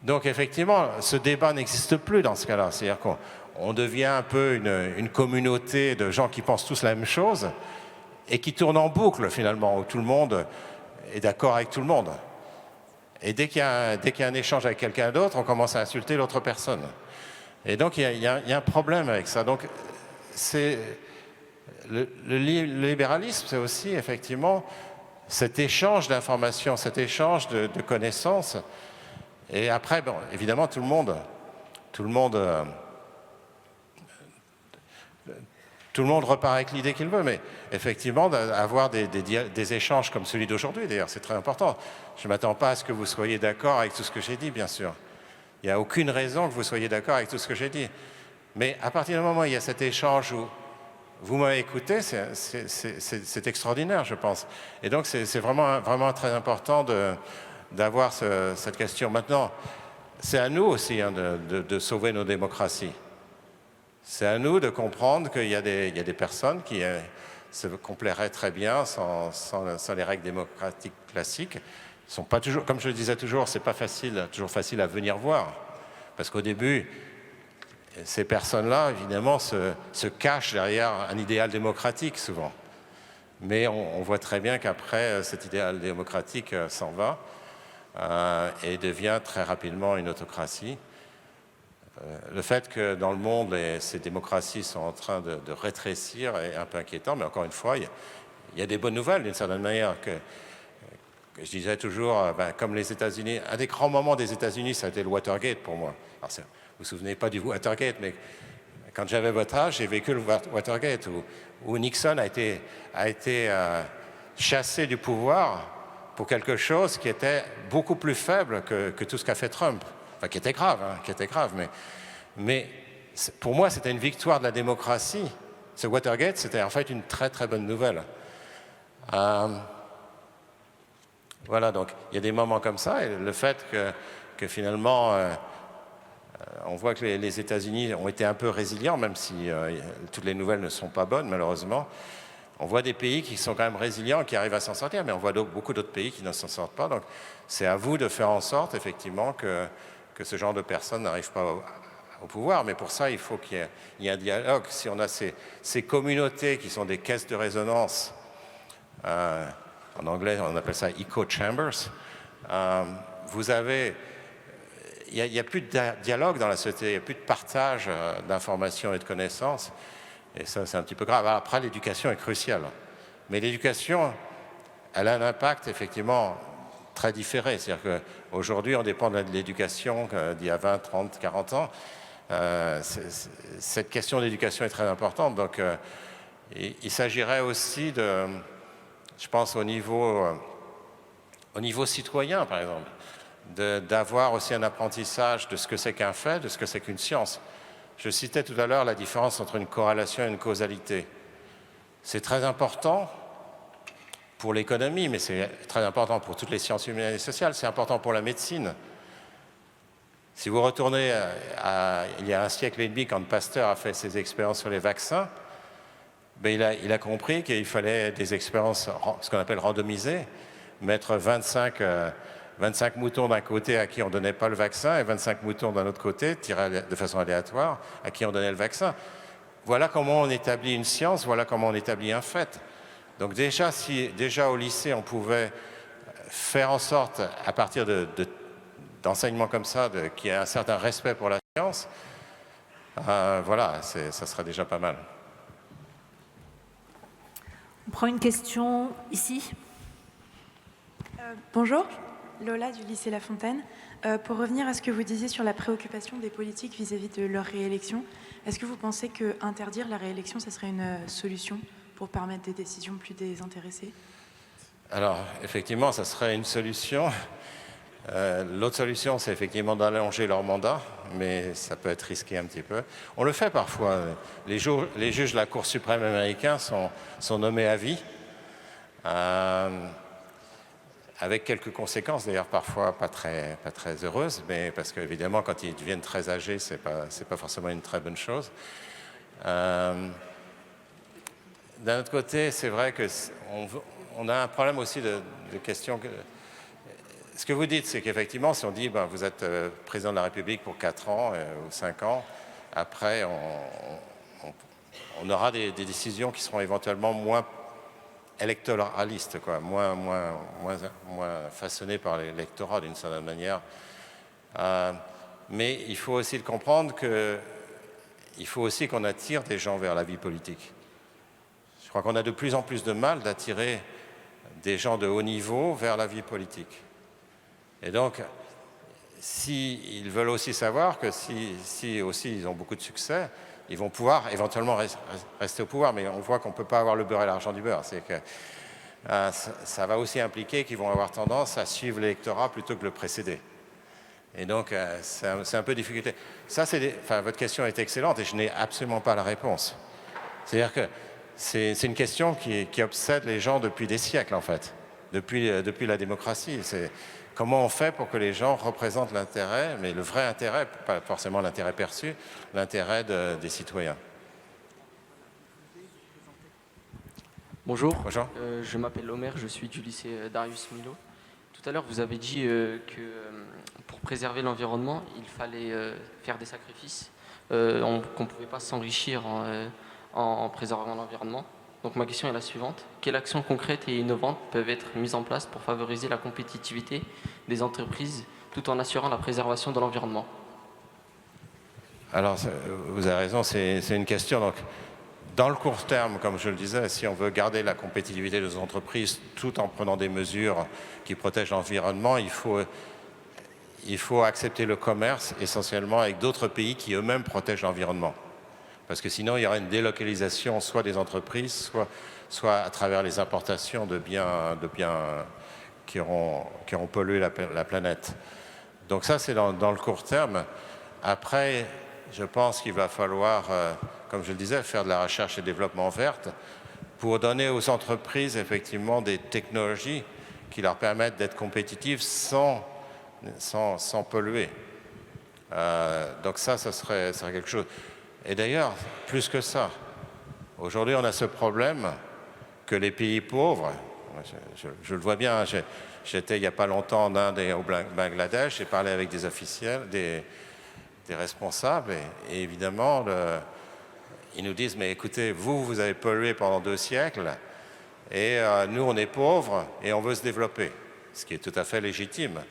Donc effectivement, ce débat n'existe plus dans ce cas-là. C'est-à-dire qu'on devient un peu une communauté de gens qui pensent tous la même chose et qui tournent en boucle finalement, où tout le monde est d'accord avec tout le monde. Et dès qu'il y a un échange avec quelqu'un d'autre, on commence à insulter l'autre personne. Et donc il y a un problème avec ça. Donc le libéralisme, c'est aussi effectivement cet échange d'informations, cet échange de connaissances. Et après, bon, évidemment, tout le monde repart avec l'idée qu'il veut, mais effectivement, avoir des échanges comme celui d'aujourd'hui, d'ailleurs, c'est très important. Je ne m'attends pas à ce que vous soyez d'accord avec tout ce que j'ai dit, bien sûr. Il n'y a aucune raison que vous soyez d'accord avec tout ce que j'ai dit. Mais à partir du moment où il y a cet échange où vous m'avez écouté, c'est extraordinaire, je pense. Et donc, c'est vraiment très important d'avoir cette question. Maintenant, c'est à nous aussi de sauver nos démocraties. C'est à nous de comprendre qu'il y a des personnes qui se complairaient très bien sans les règles démocratiques classiques. Ils sont pas toujours, comme je le disais toujours, c'est pas toujours facile à venir voir. Parce qu'au début, ces personnes-là, évidemment, se cachent derrière un idéal démocratique, souvent. Mais on voit très bien qu'après, cet idéal démocratique s'en va et devient très rapidement une autocratie. Le fait que dans le monde, ces démocraties sont en train de rétrécir est un peu inquiétant, mais encore une fois, il y a des bonnes nouvelles d'une certaine manière. Que je disais toujours, comme les États-Unis, un des grands moments des États-Unis, ça a été le Watergate pour moi. Alors, vous ne vous souvenez pas du Watergate, mais quand j'avais votre âge, j'ai vécu le Watergate, où Nixon a été chassé du pouvoir pour quelque chose qui était beaucoup plus faible que tout ce qu'a fait Trump. Enfin, qui était grave, mais pour moi, c'était une victoire de la démocratie. Ce Watergate, c'était en fait une très très bonne nouvelle. Voilà, donc il y a des moments comme ça, et le fait que finalement, on voit que les États-Unis ont été un peu résilients, même si toutes les nouvelles ne sont pas bonnes, malheureusement. On voit des pays qui sont quand même résilients, qui arrivent à s'en sortir, mais on voit beaucoup d'autres pays qui ne s'en sortent pas. Donc c'est à vous de faire en sorte, effectivement, que ce genre de personnes n'arrivent pas au pouvoir. Mais pour ça, il faut qu'il y ait un dialogue. Si on a ces communautés qui sont des caisses de résonance, en anglais, on appelle ça echo chambers, il n'y a plus de dialogue dans la société, il n'y a plus de partage d'informations et de connaissances. Et ça, c'est un petit peu grave. Alors, après, l'éducation est cruciale. Mais l'éducation, elle a un impact, effectivement, très différé. C'est-à-dire qu'aujourd'hui, on dépend de l'éducation d'il y a 20, 30, 40 ans. Cette question d'éducation est très importante. Donc, il s'agirait aussi de, je pense, au niveau citoyen, par exemple, d'avoir aussi un apprentissage de ce que c'est qu'un fait, de ce que c'est qu'une science. Je citais tout à l'heure la différence entre une corrélation et une causalité. C'est très important pour l'économie, mais c'est très important pour toutes les sciences humaines et sociales, c'est important pour la médecine. Si vous retournez il y a un siècle et demi, quand Pasteur a fait ses expériences sur les vaccins, il a compris qu'il fallait des expériences, ce qu'on appelle randomisées, mettre 25 moutons d'un côté à qui on ne donnait pas le vaccin et 25 moutons d'un autre côté, tirés de façon aléatoire, à qui on donnait le vaccin. Voilà comment on établit une science, voilà comment on établit un fait. Donc déjà, si déjà au lycée, on pouvait faire en sorte, à partir d'enseignements comme ça, qu'il y ait un certain respect pour la science, voilà, ça serait déjà pas mal. On prend une question ici. Bonjour, Lola du lycée La Fontaine. Pour revenir à ce que vous disiez sur la préoccupation des politiques vis-à-vis de leur réélection, est-ce que vous pensez qu'interdire la réélection, ça serait une solution pour permettre des décisions plus désintéressées? Alors, effectivement, ça serait une solution. L'autre solution, c'est effectivement d'allonger leur mandat, mais ça peut être risqué un petit peu. On le fait parfois. Les juges de la Cour suprême américaine sont nommés à vie, avec quelques conséquences, d'ailleurs parfois pas très heureuses, mais parce qu'évidemment, quand ils deviennent très âgés, c'est pas forcément une très bonne chose. D'un autre côté, c'est vrai qu'on a un problème aussi de question. Ce que vous dites, c'est qu'effectivement, si on dit vous êtes président de la République pour 4 ans ou 5 ans, après, on aura des décisions qui seront éventuellement moins électoralistes, moins façonnées par l'électorat d'une certaine manière. Mais il faut aussi le comprendre qu'il faut aussi qu'on attire des gens vers la vie politique. Je crois qu'on a de plus en plus de mal d'attirer des gens de haut niveau vers la vie politique. Et donc, s'ils veulent aussi savoir que si aussi ils ont beaucoup de succès, ils vont pouvoir éventuellement rester au pouvoir, mais on voit qu'on ne peut pas avoir le beurre et l'argent du beurre. C'est que ça va aussi impliquer qu'ils vont avoir tendance à suivre l'électorat plutôt que le précéder. Et donc, c'est un peu difficulté. Ça, votre question est excellente et je n'ai absolument pas la réponse. C'est-à-dire que c'est une question qui obsède les gens depuis des siècles, en fait, depuis la démocratie. C'est comment on fait pour que les gens représentent l'intérêt, mais le vrai intérêt, pas forcément l'intérêt perçu, l'intérêt des citoyens. Bonjour, Bonjour. Je m'appelle Omer, je suis du lycée Darius Milhaud. Tout à l'heure, vous avez dit que pour préserver l'environnement, il fallait faire des sacrifices, qu'on ne pouvait pas s'enrichir en préservant l'environnement. Donc ma question est la suivante. Quelles actions concrètes et innovantes peuvent être mises en place pour favoriser la compétitivité des entreprises tout en assurant la préservation de l'environnement? Alors, vous avez raison, c'est une question. Donc, dans le court terme, comme je le disais, si on veut garder la compétitivité des entreprises tout en prenant des mesures qui protègent l'environnement, il faut accepter le commerce essentiellement avec d'autres pays qui eux-mêmes protègent l'environnement. Parce que sinon, il y aura une délocalisation soit des entreprises, soit à travers les importations de biens qui auront pollué la planète. Donc ça, c'est dans le court terme. Après, je pense qu'il va falloir, comme je le disais, faire de la recherche et développement verte pour donner aux entreprises effectivement des technologies qui leur permettent d'être compétitives sans polluer. Donc ça serait quelque chose. Et d'ailleurs, plus que ça, aujourd'hui on a ce problème que les pays pauvres, je le vois bien, j'étais il n'y a pas longtemps en Inde et au Bangladesh, j'ai parlé avec des officiels, des responsables, et évidemment, ils nous disent, mais écoutez, vous avez pollué pendant 2 siècles, et nous, on est pauvres, et on veut se développer, ce qui est tout à fait légitime.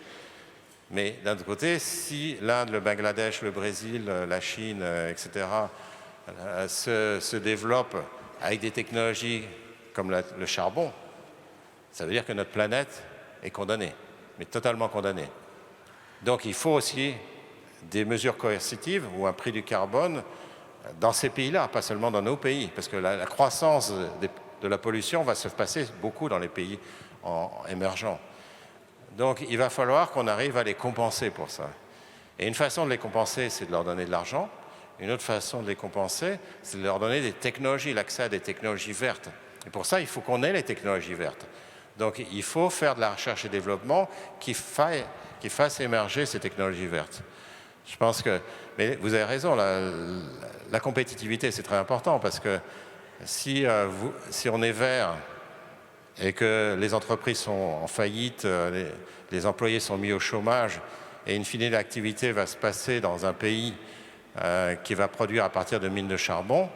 Mais d'un autre côté, si l'Inde, le Bangladesh, le Brésil, la Chine, etc., se développent avec des technologies comme le charbon, ça veut dire que notre planète est condamnée, mais totalement condamnée. Donc il faut aussi des mesures coercitives ou un prix du carbone dans ces pays-là, pas seulement dans nos pays, parce que la croissance de la pollution va se passer beaucoup dans les pays émergents. Donc il va falloir qu'on arrive à les compenser pour ça. Et une façon de les compenser, c'est de leur donner de l'argent. Une autre façon de les compenser, c'est de leur donner des technologies, l'accès à des technologies vertes. Et pour ça, il faut qu'on ait les technologies vertes. Donc il faut faire de la recherche et développement qui fasse émerger ces technologies vertes. Je pense que, mais vous avez raison, la compétitivité c'est très important parce que si on est vert et que les entreprises sont en faillite, les employés sont mis au chômage et in fine l'activité va se passer dans un pays qui va produire à partir de mines de charbon,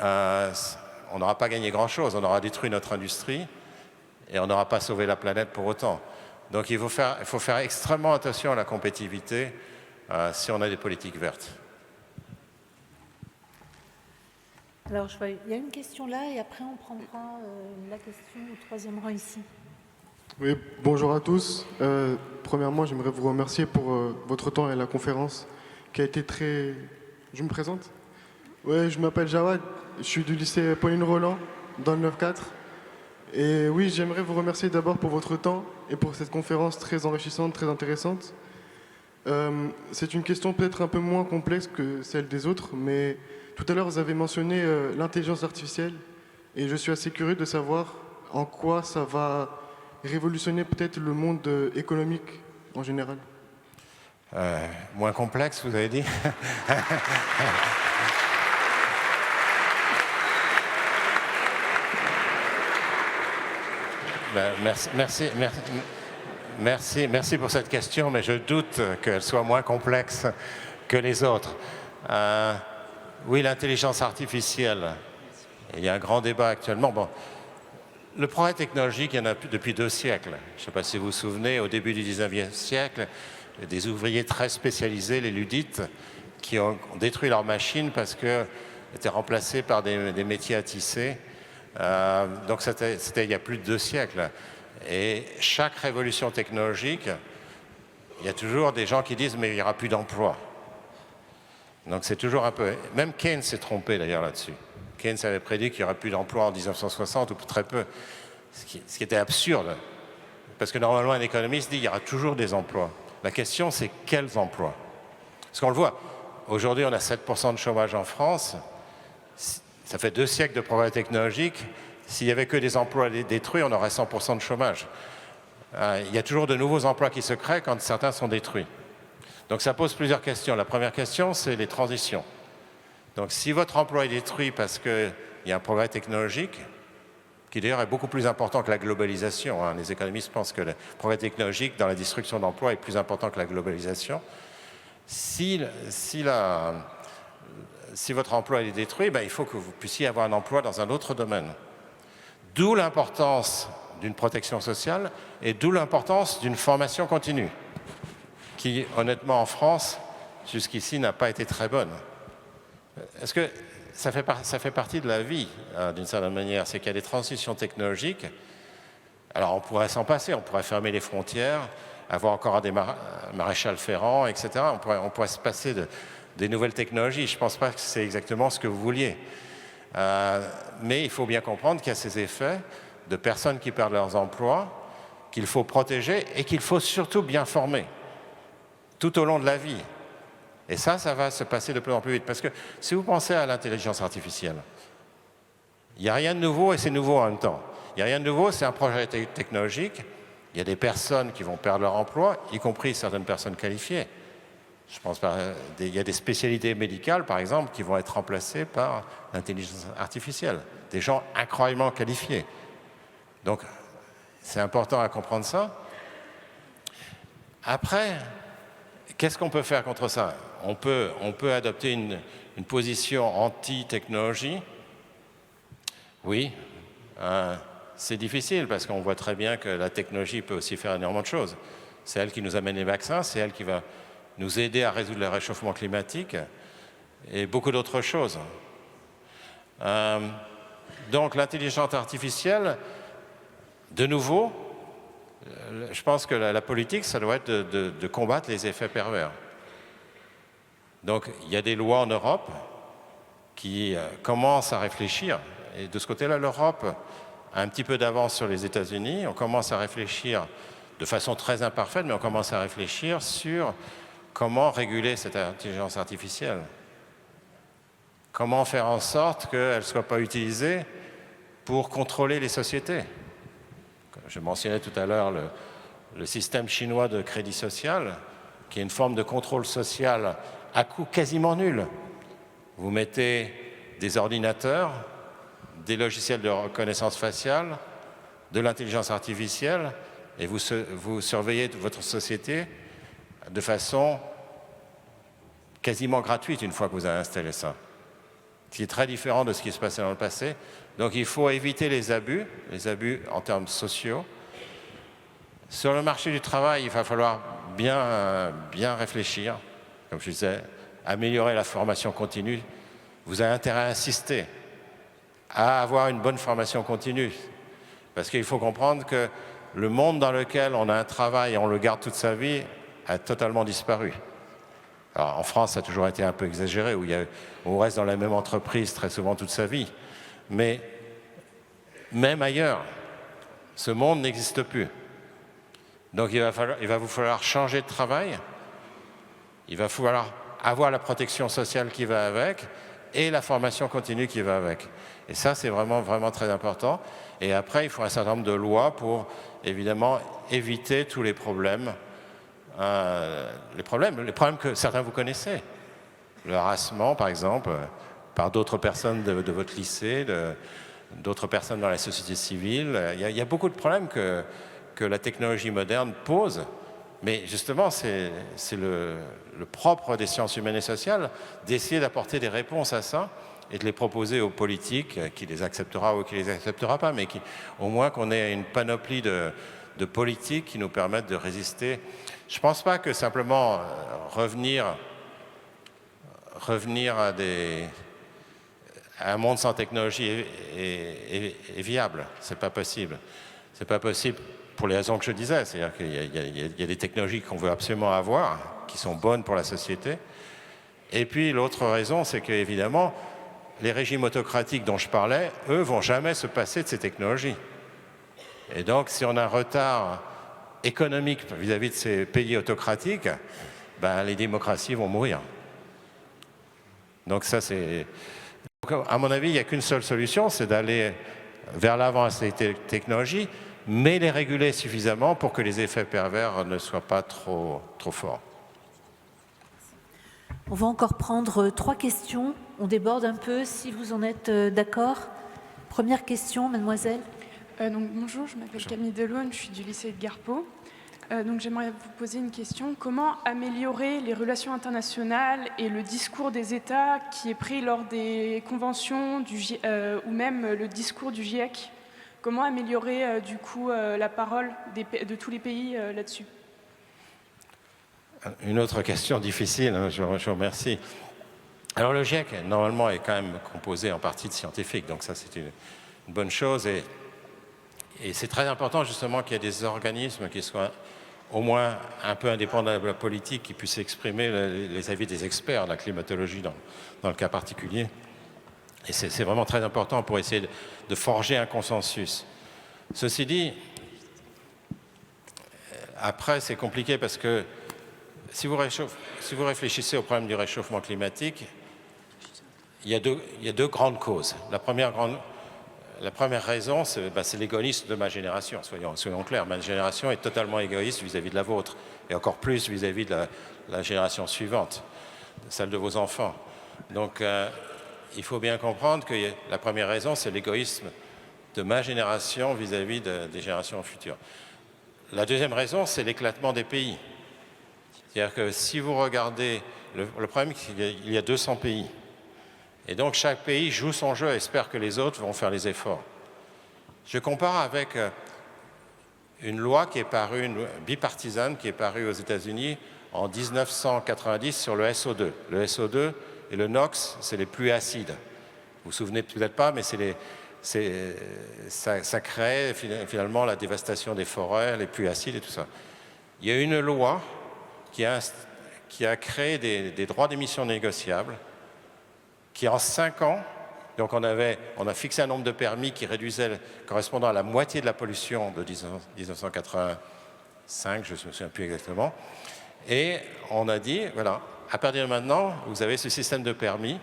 on n'aura pas gagné grand-chose, on aura détruit notre industrie et on n'aura pas sauvé la planète pour autant. Donc il faut faire extrêmement attention à la compétitivité si on a des politiques vertes. Alors, il y a une question là et après on prendra la question au 3e rang ici. Oui, bonjour à tous. Premièrement, j'aimerais vous remercier pour votre temps et la conférence qui a été très... Je me présente ? Oui, je m'appelle Jawad, je suis du lycée Pauline Roland dans le 9-4. Et oui, j'aimerais vous remercier d'abord pour votre temps et pour cette conférence très enrichissante, très intéressante. C'est une question peut-être un peu moins complexe que celle des autres, mais tout à l'heure vous avez mentionné l'intelligence artificielle et je suis assez curieux de savoir en quoi ça va révolutionner peut-être le monde économique en général. Moins complexe, vous avez dit. Merci pour cette question, mais je doute qu'elle soit moins complexe que les autres. Oui, l'intelligence artificielle, il y a un grand débat actuellement. Bon, le progrès technologique, il y en a depuis 2 siècles. Je ne sais pas si vous vous souvenez, au début du 19e siècle, des ouvriers très spécialisés, les Ludites, qui ont détruit leurs machines parce qu'elles étaient remplacées par des métiers à tisser. Donc c'était il y a plus de 2 siècles. Et chaque révolution technologique, il y a toujours des gens qui disent mais il n'y aura plus d'emploi. Donc c'est toujours un peu... Même Keynes s'est trompé d'ailleurs là-dessus. Keynes avait prédit qu'il n'y aurait plus d'emploi en 1960 ou très peu, ce qui était absurde. Parce que normalement un économiste dit qu'il y aura toujours des emplois. La question c'est quels emplois? Parce qu'on le voit, aujourd'hui on a 7% de chômage en France. Ça fait 2 siècles de progrès technologiques. S'il n'y avait que des emplois détruits, on aurait 100% de chômage. Il y a toujours de nouveaux emplois qui se créent quand certains sont détruits. Donc ça pose plusieurs questions. La première question, c'est les transitions. Donc si votre emploi est détruit parce qu'il y a un progrès technologique, qui d'ailleurs est beaucoup plus important que la globalisation, les économistes pensent que le progrès technologique dans la destruction d'emplois est plus important que la globalisation, si si votre emploi est détruit, il faut que vous puissiez avoir un emploi dans un autre domaine. D'où l'importance d'une protection sociale et d'où l'importance d'une formation continue, qui, honnêtement, en France, jusqu'ici, n'a pas été très bonne. Est-ce que ça fait partie de la vie, d'une certaine manière, c'est qu'il y a des transitions technologiques. Alors, on pourrait s'en passer, on pourrait fermer les frontières, avoir encore des maréchals ferrants, etc. On pourrait se passer des nouvelles technologies. Je ne pense pas que c'est exactement ce que vous vouliez. Mais il faut bien comprendre qu'il y a ces effets de personnes qui perdent leurs emplois, qu'il faut protéger et qu'il faut surtout bien former tout au long de la vie. Et ça va se passer de plus en plus vite. Parce que si vous pensez à l'intelligence artificielle, il n'y a rien de nouveau et c'est nouveau en même temps. Il n'y a rien de nouveau, c'est un projet technologique. Il y a des personnes qui vont perdre leur emploi, y compris certaines personnes qualifiées. Je pense il y a des spécialités médicales, par exemple, qui vont être remplacées par l'intelligence artificielle. Des gens incroyablement qualifiés. Donc, c'est important à comprendre ça. Après, qu'est-ce qu'on peut faire contre ça? On peut adopter une position anti-technologie. Oui, c'est difficile parce qu'on voit très bien que la technologie peut aussi faire énormément de choses. C'est elle qui nous amène les vaccins, c'est elle qui va nous aider à résoudre le réchauffement climatique et beaucoup d'autres choses. Donc l'intelligence artificielle, de nouveau, je pense que la politique, ça doit être de combattre les effets pervers. Donc il y a des lois en Europe qui commencent à réfléchir, et de ce côté-là, l'Europe a un petit peu d'avance sur les États-Unis. On commence à réfléchir de façon très imparfaite, mais on commence à réfléchir sur comment réguler cette intelligence artificielle. Comment faire en sorte qu'elle ne soit pas utilisée pour contrôler les sociétés. Je mentionnais tout à l'heure le système chinois de crédit social, qui est une forme de contrôle social à coût quasiment nul. Vous mettez des ordinateurs, des logiciels de reconnaissance faciale, de l'intelligence artificielle, et vous surveillez votre société de façon quasiment gratuite une fois que vous avez installé ça. Ce qui est très différent de ce qui se passait dans le passé. Donc il faut éviter les abus en termes sociaux. Sur le marché du travail, il va falloir bien réfléchir, comme je disais, améliorer la formation continue. Vous avez intérêt à insister à avoir une bonne formation continue. Parce qu'il faut comprendre que le monde dans lequel on a un travail et on le garde toute sa vie a totalement disparu. Alors, en France, ça a toujours été un peu exagéré, où on reste dans la même entreprise très souvent toute sa vie. Mais même ailleurs, ce monde n'existe plus. Donc il va vous falloir changer de travail, il va falloir avoir la protection sociale qui va avec et la formation continue qui va avec. Et ça, c'est vraiment très important. Et après, il faut un certain nombre de lois pour, évidemment, éviter tous les problèmes. Les problèmes que certains vous connaissez. Le harcèlement, par exemple, par d'autres personnes de votre lycée, d'autres personnes dans la société civile. Il y a beaucoup de problèmes que la technologie moderne pose. Mais justement, c'est le propre des sciences humaines et sociales d'essayer d'apporter des réponses à ça et de les proposer aux politiques, qui les acceptera ou qui les acceptera pas, mais au moins qu'on ait une panoplie de politiques qui nous permettent de résister. Je ne pense pas que simplement revenir à un monde sans technologie est viable. C'est pas possible. C'est pas possible pour les raisons que je disais. C'est-à-dire qu'il y a des technologies qu'on veut absolument avoir, qui sont bonnes pour la société. Et puis l'autre raison, c'est qu'évidemment, les régimes autocratiques dont je parlais, eux, vont jamais se passer de ces technologies. Et donc, si on a un retard économique vis-à-vis de ces pays autocratiques, les démocraties vont mourir. Donc ça, c'est... À mon avis, il n'y a qu'une seule solution, c'est d'aller vers l'avant à ces technologies, mais les réguler suffisamment pour que les effets pervers ne soient pas trop forts. On va encore prendre 3 questions. On déborde un peu, si vous en êtes d'accord. Première question, mademoiselle. Bonjour, je m'appelle Camille Delaune, je suis du lycée de Garpeau. Donc j'aimerais vous poser une question. Comment améliorer les relations internationales et le discours des États qui est pris lors des conventions ou même le discours du GIEC? Comment améliorer du coup la parole de tous les pays là-dessus? Une autre question difficile, hein, je vous remercie. Alors le GIEC, normalement, est quand même composé en partie de scientifiques, donc ça c'est une bonne chose. Et c'est très important justement qu'il y ait des organismes qui soient au moins un peu indépendants de la politique, qui puissent exprimer les avis des experts de la climatologie dans le cas particulier. Et c'est vraiment très important pour essayer de forger un consensus. Ceci dit, après c'est compliqué parce que si vous réfléchissez au problème du réchauffement climatique, il y a deux grandes causes. La première raison, c'est l'égoïsme de ma génération. Soyons clairs, ma génération est totalement égoïste vis-à-vis de la vôtre, et encore plus vis-à-vis de la génération suivante, celle de vos enfants. Donc, il faut bien comprendre que la première raison, c'est l'égoïsme de ma génération vis-à-vis des générations futures. La deuxième raison, c'est l'éclatement des pays. C'est-à-dire que si vous regardez, le problème, c'est qu'il y a 200 pays. Et donc, chaque pays joue son jeu et espère que les autres vont faire les efforts. Je compare avec une loi qui est parue, une bipartisane, qui est parue aux États-Unis en 1990 sur le SO2. Le SO2 et le NOx, c'est les pluies acides. Vous vous souvenez peut-être pas, mais ça crée finalement la dévastation des forêts, les pluies acides et tout ça. Il y a une loi qui a créé des droits d'émission négociables, qui en 5 ans, donc on a fixé un nombre de permis qui correspondant à la moitié de la pollution de 1985, je ne me souviens plus exactement, et on a dit, voilà, à partir de maintenant, vous avez ce système de permis,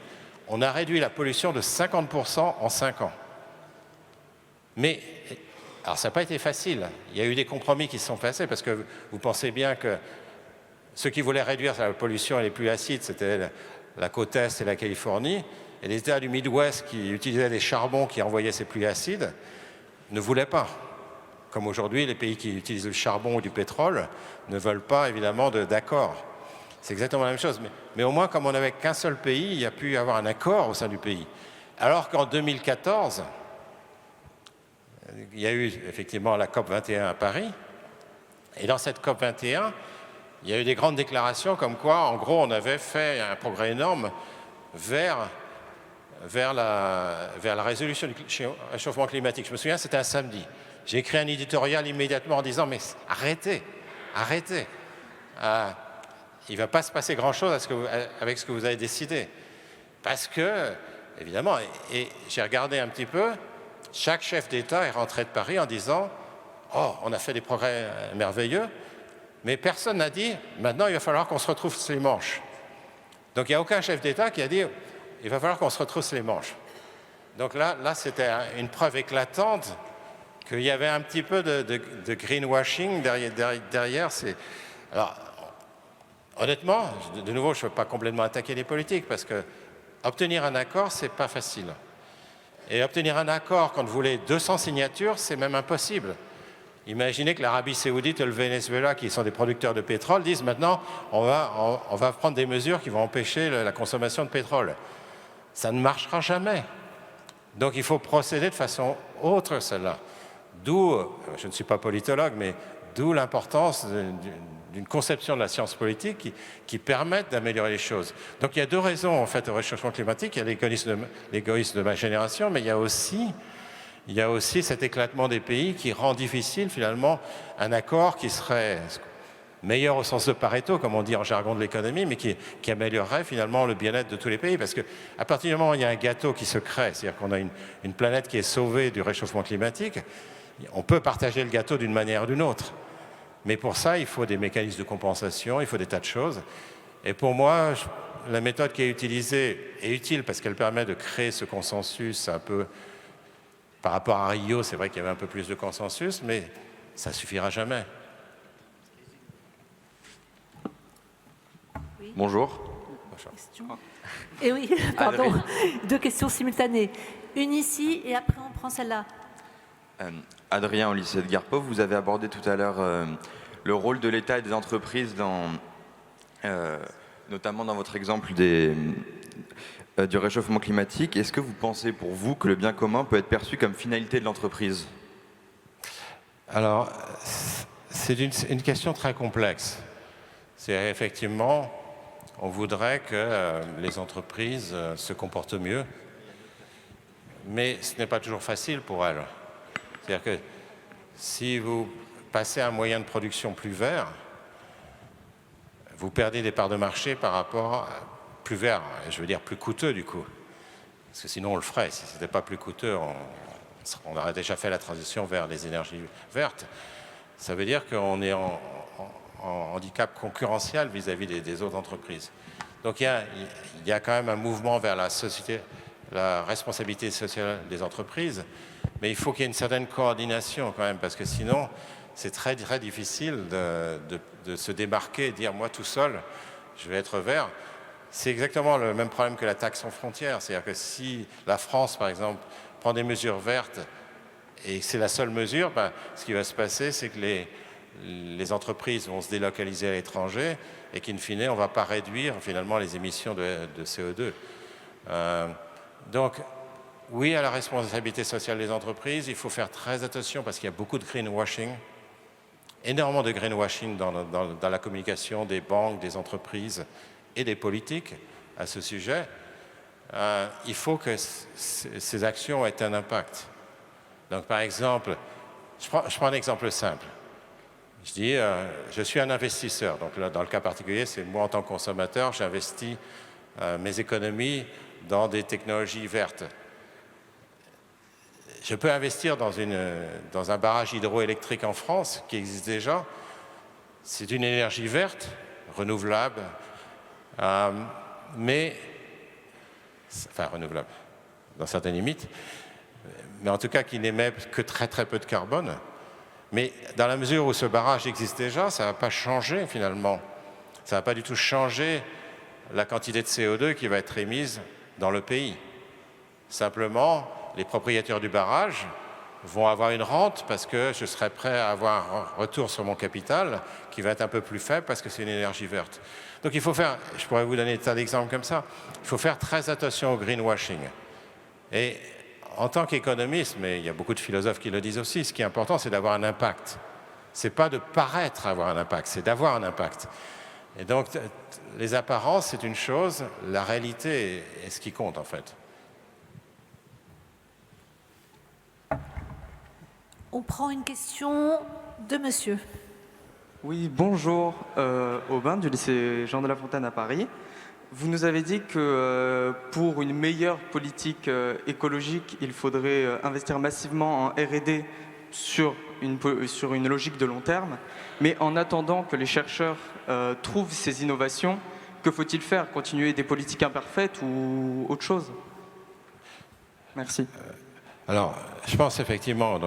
on a réduit la pollution de 50% en 5 ans. Mais, alors ça n'a pas été facile, il y a eu des compromis qui se sont passés, parce que vous pensez bien que ceux qui voulaient réduire la pollution et les pluies acides, c'était la côte Est et la Californie, et les États du Midwest qui utilisaient les charbons qui envoyaient ces pluies acides ne voulaient pas. Comme aujourd'hui, les pays qui utilisent le charbon ou du pétrole ne veulent pas, évidemment, d'accord. C'est exactement la même chose. Mais au moins, comme on n'avait qu'un seul pays, il y a pu y avoir un accord au sein du pays. Alors qu'en 2014, il y a eu effectivement la COP21 à Paris, et dans cette COP21, il y a eu des grandes déclarations comme quoi, en gros, on avait fait un progrès énorme vers la résolution du réchauffement climatique. Je me souviens, c'était un samedi. J'ai écrit un éditorial immédiatement en disant « Mais arrêtez, arrêtez. Il ne va pas se passer grand-chose avec ce que vous avez décidé. » Parce que, évidemment, et j'ai regardé un petit peu, chaque chef d'État est rentré de Paris en disant « Oh, on a fait des progrès merveilleux. » Mais personne n'a dit, maintenant, il va falloir qu'on se retrousse les manches. Donc, il n'y a aucun chef d'État qui a dit, il va falloir qu'on se retrousse les manches. Donc là c'était une preuve éclatante qu'il y avait un petit peu de greenwashing derrière. Alors, honnêtement, de nouveau, je ne veux pas complètement attaquer les politiques, parce que obtenir un accord, ce n'est pas facile. Et obtenir un accord quand vous voulez 200 signatures, c'est même impossible. Imaginez que l'Arabie Saoudite et le Venezuela, qui sont des producteurs de pétrole, disent maintenant on va prendre des mesures qui vont empêcher la consommation de pétrole. Ça ne marchera jamais. Donc il faut procéder de façon autre, celle-là. D'où, je ne suis pas politologue, mais d'où l'importance d'une conception de la science politique qui permette d'améliorer les choses. Donc il y a deux raisons en fait au réchauffement climatique. Il y a l'égoïsme de ma génération, mais il y a aussi cet éclatement des pays qui rend difficile finalement un accord qui serait meilleur au sens de Pareto, comme on dit en jargon de l'économie, mais qui améliorerait finalement le bien-être de tous les pays. Parce qu'à partir du moment où il y a un gâteau qui se crée, c'est-à-dire qu'on a une planète qui est sauvée du réchauffement climatique, on peut partager le gâteau d'une manière ou d'une autre. Mais pour ça, il faut des mécanismes de compensation, il faut des tas de choses. Et pour moi, la méthode qui est utilisée est utile parce qu'elle permet de créer ce consensus un peu. Par rapport à Rio, c'est vrai qu'il y avait un peu plus de consensus, mais ça ne suffira jamais. Oui. Bonjour. Et oui, pardon, deux questions simultanées. Une ici et après on prend celle-là. Adrien, au lycée de Garpov, vous avez abordé tout à l'heure le rôle de l'État et des entreprises, notamment dans votre exemple du réchauffement climatique. Est-ce que vous pensez pour vous que le bien commun peut être perçu comme finalité de l'entreprise? Alors, c'est une question très complexe. C'est effectivement, on voudrait que les entreprises se comportent mieux, mais ce n'est pas toujours facile pour elles. C'est-à-dire que si vous passez à un moyen de production plus vert, vous perdez des parts de marché par rapport à plus vert, je veux dire plus coûteux du coup. Parce que sinon on le ferait, si ce n'était pas plus coûteux, on aurait déjà fait la transition vers les énergies vertes. Ça veut dire qu'on est en handicap concurrentiel vis-à-vis des autres entreprises. Donc il y a quand même un mouvement vers la responsabilité sociale des entreprises, mais il faut qu'il y ait une certaine coordination quand même, parce que sinon c'est très, très difficile de se démarquer et dire moi tout seul, je vais être vert. C'est exactement le même problème que la taxe en frontières. C'est-à-dire que si la France, par exemple, prend des mesures vertes et c'est la seule mesure, ce qui va se passer, c'est que les entreprises vont se délocaliser à l'étranger et qu'in fine, on ne va pas réduire finalement les émissions de CO2. Donc, oui à la responsabilité sociale des entreprises, il faut faire très attention parce qu'il y a beaucoup de greenwashing, énormément de greenwashing dans la communication des banques, des entreprises et des politiques à ce sujet. Il faut que ces actions aient un impact. Donc par exemple, je prends un exemple simple. Je dis, je suis un investisseur. Donc là, dans le cas particulier, c'est moi en tant que consommateur, j'investis mes économies dans des technologies vertes. Je peux investir dans un barrage hydroélectrique en France qui existe déjà. C'est une énergie verte, renouvelable, renouvelable dans certaines limites, mais en tout cas qui n'émet que très très peu de carbone. Mais dans la mesure où ce barrage existe déjà, ça ne va pas changer finalement. Ça ne va pas du tout changer la quantité de CO2 qui va être émise dans le pays. Simplement, les propriétaires du barrage vont avoir une rente parce que je serai prêt à avoir un retour sur mon capital qui va être un peu plus faible parce que c'est une énergie verte. Donc il faut faire, je pourrais vous donner des tas d'exemples comme ça, il faut faire très attention au greenwashing. Et en tant qu'économiste, mais il y a beaucoup de philosophes qui le disent aussi, ce qui est important, c'est d'avoir un impact. Ce n'est pas de paraître avoir un impact, c'est d'avoir un impact. Et donc, les apparences, c'est une chose, la réalité est ce qui compte, en fait. On prend une question de monsieur. Oui, bonjour, Aubin du lycée Jean de La Fontaine à Paris. Vous nous avez dit que pour une meilleure politique écologique, il faudrait investir massivement en R&D sur une logique de long terme. Mais en attendant que les chercheurs trouvent ces innovations, que faut-il faire? Continuer des politiques imparfaites ou autre chose? Merci. Alors, je pense effectivement,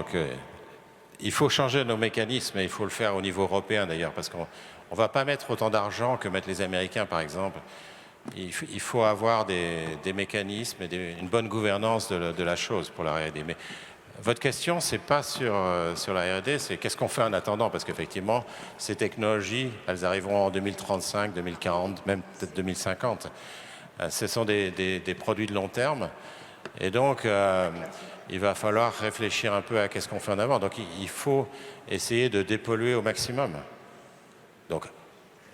il faut changer nos mécanismes et il faut le faire au niveau européen d'ailleurs, parce qu'on ne va pas mettre autant d'argent que mettent les Américains par exemple. Il faut avoir des mécanismes et une bonne gouvernance de la chose pour la R&D. Mais votre question, ce n'est pas sur la R&D, c'est qu'est-ce qu'on fait en attendant, parce qu'effectivement, ces technologies, elles arriveront en 2035, 2040, même peut-être 2050. Ce sont des produits de long terme. Et donc, il va falloir réfléchir un peu à qu'est-ce qu'on fait en avant. Donc, il faut essayer de dépolluer au maximum. Donc,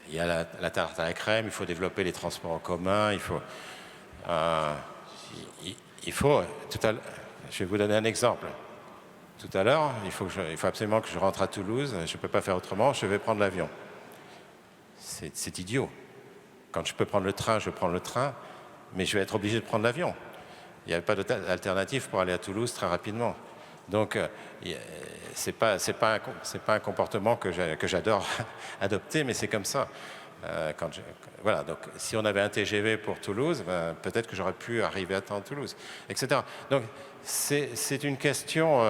il y a la tarte à la crème, il faut développer les transports en commun, je vais vous donner un exemple. Tout à l'heure, il faut absolument que je rentre à Toulouse, je ne peux pas faire autrement, je vais prendre l'avion. C'est idiot. Quand je peux prendre le train, je prends le train, mais je vais être obligé de prendre l'avion. Il n'y a pas d'alternative pour aller à Toulouse très rapidement. Donc, ce n'est pas un comportement que j'adore adopter, mais c'est comme ça. Voilà, donc si on avait un TGV pour Toulouse, peut-être que j'aurais pu arriver à temps à Toulouse, etc. Donc, c'est une question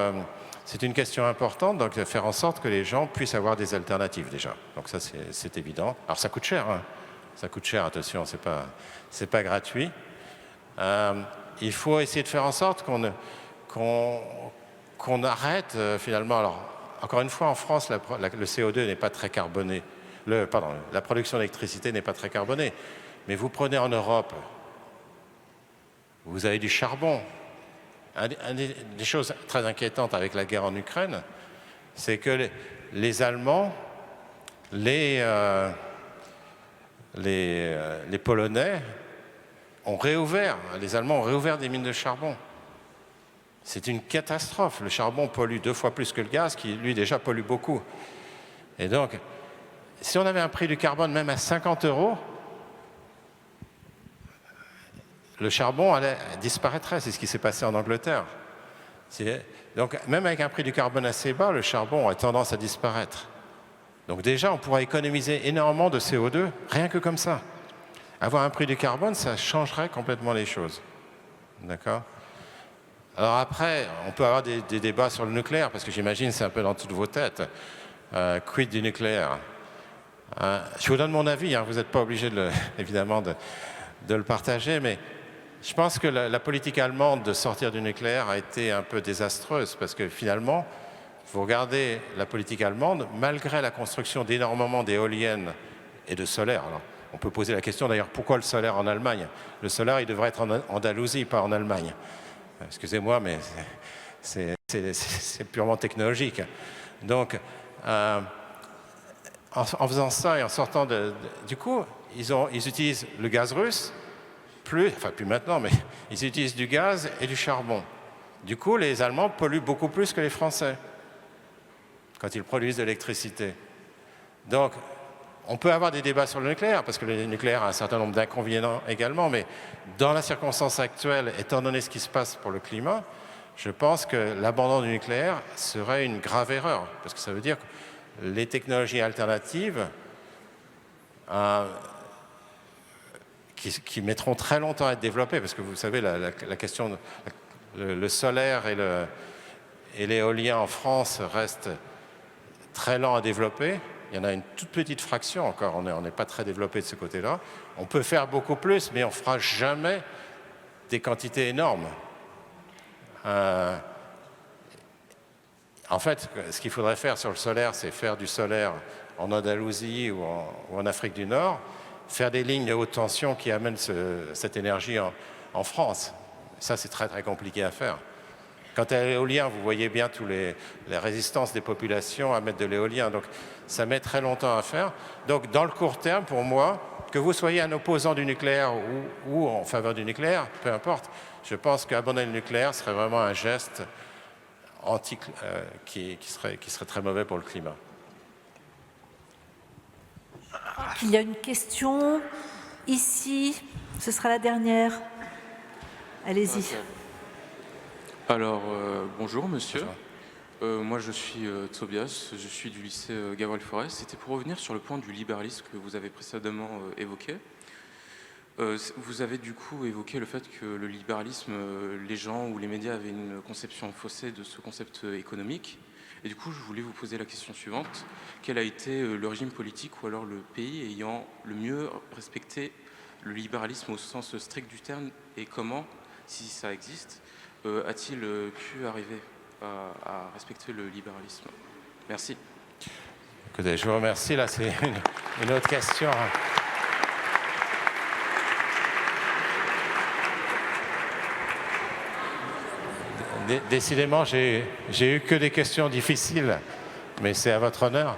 importante, donc de faire en sorte que les gens puissent avoir des alternatives déjà. Donc ça, c'est évident. Alors, ça coûte cher, hein. Ça coûte cher, attention, c'est pas gratuit. Il faut essayer de faire en sorte qu'on arrête finalement. Alors, encore une fois, en France, le CO2 n'est pas très carboné. La production d'électricité n'est pas très carbonée. Mais vous prenez en Europe, vous avez du charbon. Des choses très inquiétantes avec la guerre en Ukraine, c'est que les Allemands, les Polonais ont réouvert, les Allemands ont réouvert des mines de charbon. C'est une catastrophe. Le charbon pollue 2 fois plus que le gaz, qui lui déjà pollue beaucoup. Et donc, si on avait un prix du carbone même à 50 €, le charbon disparaîtrait. C'est ce qui s'est passé en Angleterre. Donc, même avec un prix du carbone assez bas, le charbon a tendance à disparaître. Donc déjà, on pourra économiser énormément de CO2, rien que comme ça. Avoir un prix du carbone, ça changerait complètement les choses. D'accord ? Alors après, on peut avoir des débats sur le nucléaire, parce que j'imagine c'est un peu dans toutes vos têtes. Quid du nucléaire ? Je vous donne mon avis, hein, vous n'êtes pas obligé, évidemment, de le partager, mais je pense que la politique allemande de sortir du nucléaire a été un peu désastreuse, parce que finalement, vous regardez la politique allemande, malgré la construction d'énormément d'éoliennes et de solaire. Alors, on peut poser la question d'ailleurs, pourquoi le solaire en Allemagne? Le solaire, il devrait être en Andalousie, pas en Allemagne. Excusez-moi, mais c'est purement technologique. Donc, en faisant ça et en sortant du coup, ils utilisent le gaz russe, plus maintenant, mais ils utilisent du gaz et du charbon. Du coup, les Allemands polluent beaucoup plus que les Français quand ils produisent de l'électricité. Donc, on peut avoir des débats sur le nucléaire, parce que le nucléaire a un certain nombre d'inconvénients également, mais dans la circonstance actuelle, étant donné ce qui se passe pour le climat, je pense que l'abandon du nucléaire serait une grave erreur, parce que ça veut dire que les technologies alternatives qui mettront très longtemps à être développées, parce que vous savez, la question, le solaire et l'éolien en France restent très lents à développer. Il y en a une toute petite fraction encore, on n'est pas très développé de ce côté-là. On peut faire beaucoup plus, mais on ne fera jamais des quantités énormes. En fait, ce qu'il faudrait faire sur le solaire, c'est faire du solaire en Andalousie ou en Afrique du Nord, faire des lignes de haute tension qui amènent cette énergie en France. Ça, c'est très très compliqué à faire. Quant à l'éolien, vous voyez bien toutes les résistances des populations à mettre de l'éolien. Donc, ça met très longtemps à faire. Donc, dans le court terme, pour moi, que vous soyez un opposant du nucléaire ou en faveur du nucléaire, peu importe, je pense qu'abandonner le nucléaire serait vraiment un geste qui serait très mauvais pour le climat. Il y a une question ici, ce sera la dernière. Allez-y. Alors, bonjour monsieur. Moi je suis Tobias, je suis du lycée Gabriel Fauré. C'était pour revenir sur le point du libéralisme que vous avez précédemment évoqué. Vous avez du coup évoqué le fait que le libéralisme, les gens ou les médias avaient une conception faussée de ce concept économique. Et du coup, je voulais vous poser la question suivante. Quel a été le régime politique ou alors le pays ayant le mieux respecté le libéralisme au sens strict du terme et comment, si ça existe, a-t-il pu arriver à respecter le libéralisme? Merci. Écoutez, je vous remercie. Là, c'est une autre question. Décidément, j'ai eu que des questions difficiles, mais c'est à votre honneur.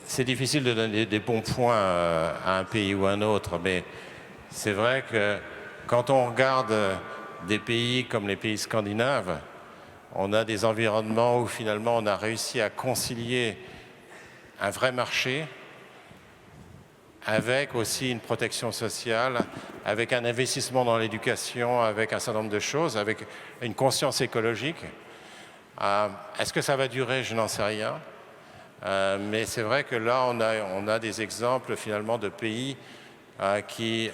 C'est difficile de donner des bons points à un pays ou à un autre, mais c'est vrai que quand on regarde des pays comme les pays scandinaves, on a des environnements où finalement on a réussi à concilier un vrai marché avec aussi une protection sociale, avec un investissement dans l'éducation, avec un certain nombre de choses, avec une conscience écologique. Est-ce que ça va durer? Je n'en sais rien. Mais c'est vrai que là, on a des exemples finalement de pays qui...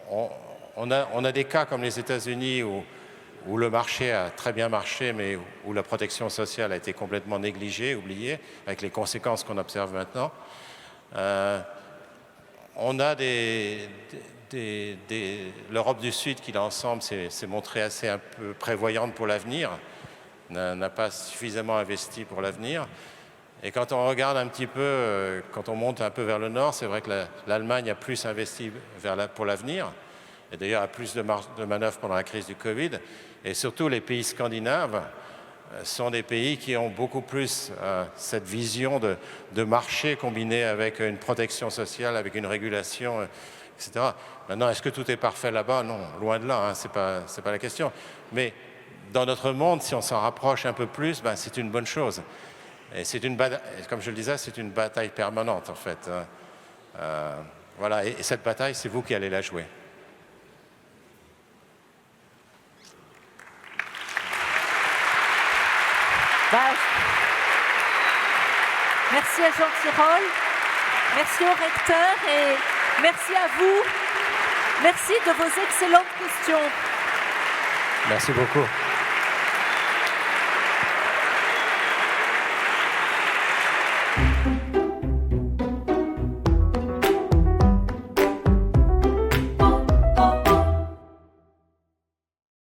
On a des cas comme les États-Unis où le marché a très bien marché, mais où la protection sociale a été complètement négligée, oubliée, avec les conséquences qu'on observe maintenant. On a des l'Europe du Sud, qui là ensemble s'est montrée assez un peu prévoyante pour l'avenir, n'a pas suffisamment investi pour l'avenir. Et quand on regarde un petit peu, quand on monte un peu vers le nord, c'est vrai que l'Allemagne a plus investi pour l'avenir, et d'ailleurs a plus de marge de manœuvre pendant la crise du Covid. Et surtout, les pays scandinaves sont des pays qui ont beaucoup plus cette vision de marché combinée avec une protection sociale, avec une régulation, etc. Maintenant, est-ce que tout est parfait là-bas? Non, loin de là, hein, c'est pas la question. Mais dans notre monde, si on s'en rapproche un peu plus, ben, c'est une bonne chose. Et c'est une bataille, comme je le disais, c'est une bataille permanente en fait. Voilà, et cette bataille, c'est vous qui allez la jouer. Merci à Jean Tirole, merci au recteur et merci à vous. Merci de vos excellentes questions. Merci beaucoup.